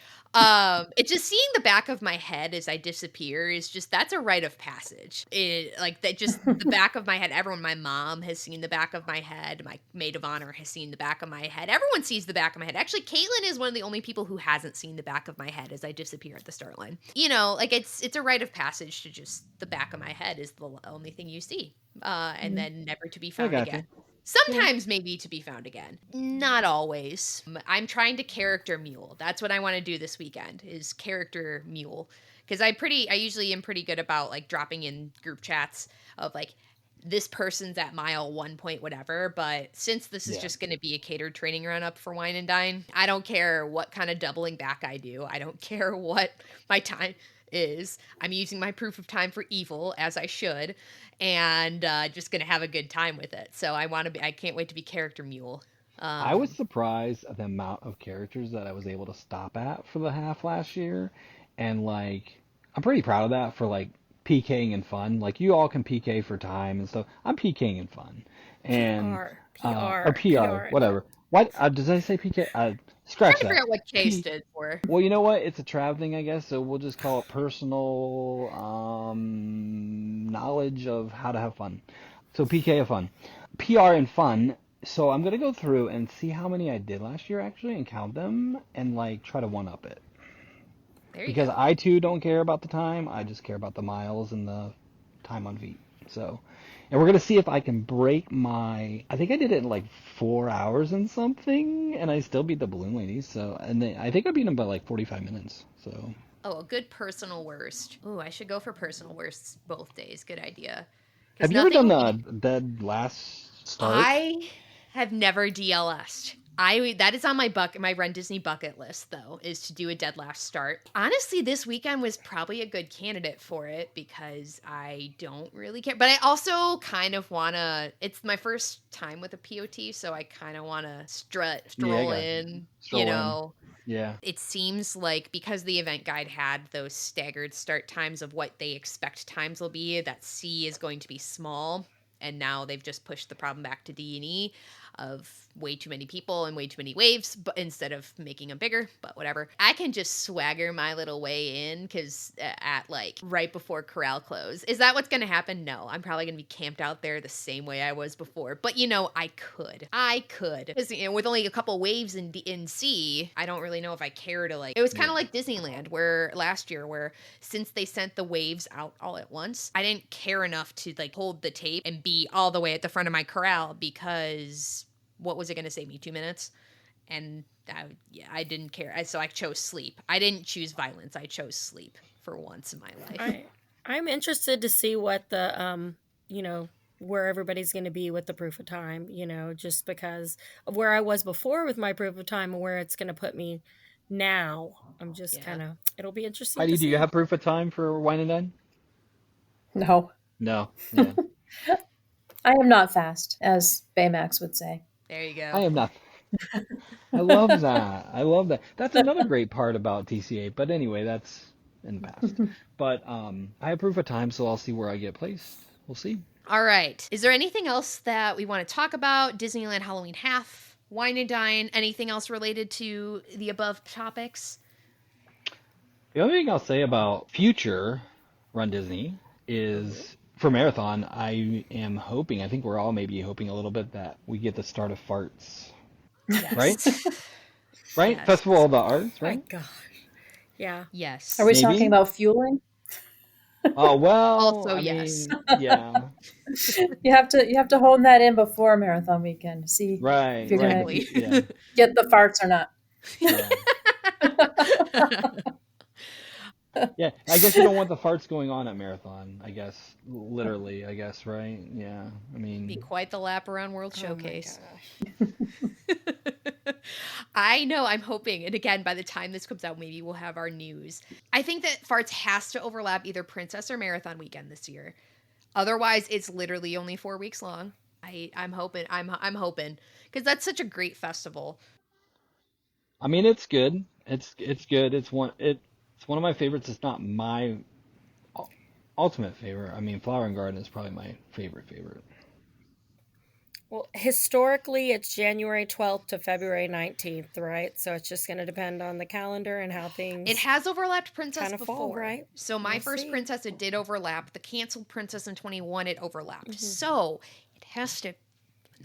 It's just seeing the back of my head as I disappear is just, that's a rite of passage. The back of my head. Everyone, my mom has seen the back of my head. My maid of honor has seen the back of my head. Everyone sees the back of my head. Actually, Caitlin is one of the only people who hasn't seen the back of my head as I disappear at the start line. You know, like it's a rite of passage to just the back of my head is the only thing you see. And then never to be found again. Sometimes maybe to be found again. Not always. I'm trying to character mule. That's what I want to do this weekend is character mule. Because I usually am pretty good about like dropping in group chats of like this person's at mile 1 point whatever. But since this is just going to be a catered training run up for Wine and Dine, I don't care what kind of doubling back I do. I don't care what my time is. I'm using my proof of time for evil as I should. And just gonna have a good time with it. So I can't wait to be character mule. I was surprised at the amount of characters that I was able to stop at for the half last year, and like I'm pretty proud of that for like PKing and fun. Like you all can PK for time and stuff. I'm PKing and fun, and PR, whatever. What does I say PK? Scratch that. I forgot what K stood for. Well, you know what? It's a Trav thing, I guess. So we'll just call it personal knowledge of how to have fun. So PK of fun, PR and fun. So I'm gonna go through and see how many I did last year actually, and count them, and like try to one up it. Because I too don't care about the time. I just care about the miles and the time on feet. So. And we're going to see if I can break I think I did it in like 4 hours and something, and I still beat the balloon ladies. So, and I think I beat them by like 45 minutes. So. Oh, a good personal worst. Ooh, I should go for personal worsts both days. Good idea. Have you ever done the dead last start? I have never DLS'd. That is on my Run Disney bucket list, though, is to do a dead last start. Honestly, this weekend was probably a good candidate for it because I don't really care. But I also kind of want to, it's my first time with a POT, so I kind of want to stroll in. Yeah. It seems like because the event guide had those staggered start times of what they expect times will be, that C is going to be small. And now they've just pushed the problem back to D&E of way too many people and way too many waves, but instead of making them bigger, but whatever. I can just swagger my little way in because at like right before corral close. Is that what's going to happen? No, I'm probably going to be camped out there the same way I was before. But you know, I could. Because with only a couple waves in C, I don't really know if I care to like, it was kind of like Disneyland where last year where since they sent the waves out all at once, I didn't care enough to like hold the tape and be all the way at the front of my corral because what was it going to save me? 2 minutes? And I didn't care. So I chose sleep. I didn't choose violence. I chose sleep for once in my life. I'm interested to see what the, where everybody's going to be with the proof of time, just because of where I was before with my proof of time and where it's going to put me now. I'm just kind of, it'll be interesting. Heidi, do you have proof of time for Wine and Dine? No. No. Yeah. I am not fast, as Baymax would say. There you go. I am not. I love that. That's another great part about TCA. But anyway, that's in the past. But I have proof of time, so I'll see where I get placed. We'll see. All right. Is there anything else that we want to talk about? Disneyland Halloween Half, Wine and Dine, anything else related to the above topics? The only thing I'll say about future Run Disney is for marathon, I am hoping, I think we're all maybe hoping a little bit that we get the start of farts, Yes. right? Right? Yes. Festival of the Arts, My right? gosh. Yeah. Yes. Are we Maybe? talking about fueling? Oh, well, Also, I yes. mean, yeah. You have to hone that in before marathon weekend to see Right, if you're right. gonna But Exactly. yeah, get the farts or not. yeah. Yeah, I guess you don't want the farts going on at marathon, I guess. Literally, I guess, right? Yeah. I Be mean, quite the lap around World Oh my Showcase. gosh. I know, I'm hoping. And again, by the time this comes out, maybe we'll have our news. I think that Farts has to overlap either Princess or Marathon weekend this year. Otherwise, it's literally only 4 weeks long. I'm hoping. I'm hoping because that's such a great festival. I mean it's good. It's good. It's one of my favorites. It's not my ultimate favorite. I mean, Flower and Garden is probably my favorite. Well, historically, it's January 12th to February 19th, right? So it's just going to depend on the calendar and how things It has overlapped Princess kind of before, fall, right? So my We'll first see. Princess, it did overlap. The canceled Princess in 21, it overlapped. Mhm. So it has to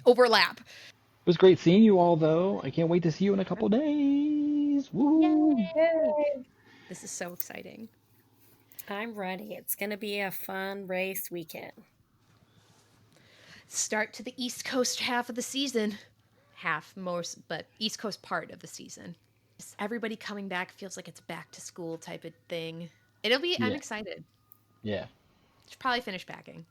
overlap. It was great seeing you all, though. I can't wait to see you in a couple days. Woo! Yay. This is so exciting. I'm ready. It's going to be a fun race weekend. Start to the East Coast half of the season. Half, most, but East Coast part of the season. Just everybody coming back feels like it's back to school type of thing. I'm Yeah. excited. Yeah. Should probably finish packing.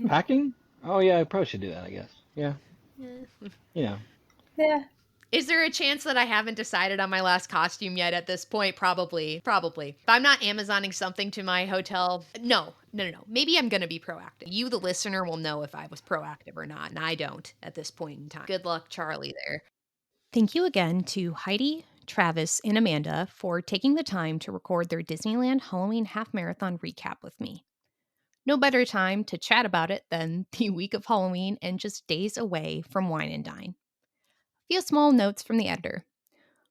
Packing? Oh yeah, I probably should do that, I guess. Yeah. You know. Yeah. Is there a chance that I haven't decided on my last costume yet at this point? Probably. If I'm not Amazoning something to my hotel, no. Maybe I'm going to be proactive. You, the listener, will know if I was proactive or not, and I don't at this point in time. Good luck, Charlie, there. Thank you again to Heidi, Travis, and Amanda for taking the time to record their Disneyland Halloween Half Marathon recap with me. No better time to chat about it than the week of Halloween and just days away from Wine and Dine. Few small notes from the editor.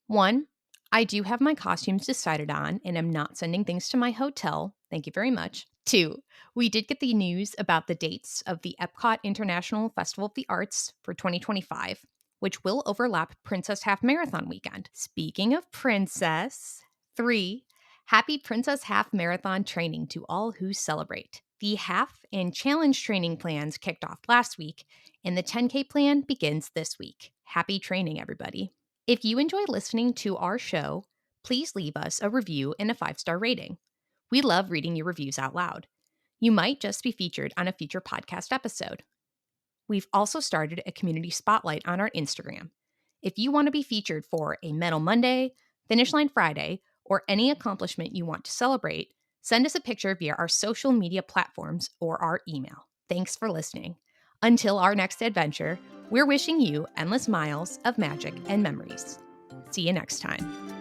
1, I do have my costumes decided on and am not sending things to my hotel. Thank you very much. 2, we did get the news about the dates of the Epcot International Festival of the Arts for 2025, which will overlap Princess Half Marathon weekend. Speaking of Princess, 3, happy Princess Half Marathon training to all who celebrate. The half and challenge training plans kicked off last week, and the 10K plan begins this week. Happy training, everybody. If you enjoy listening to our show, please leave us a review and a 5-star rating. We love reading your reviews out loud. You might just be featured on a future podcast episode. We've also started a community spotlight on our Instagram. If you want to be featured for a Medal Monday, Finish Line Friday, or any accomplishment you want to celebrate, send us a picture via our social media platforms or our email. Thanks for listening. Until our next adventure, we're wishing you endless miles of magic and memories. See you next time.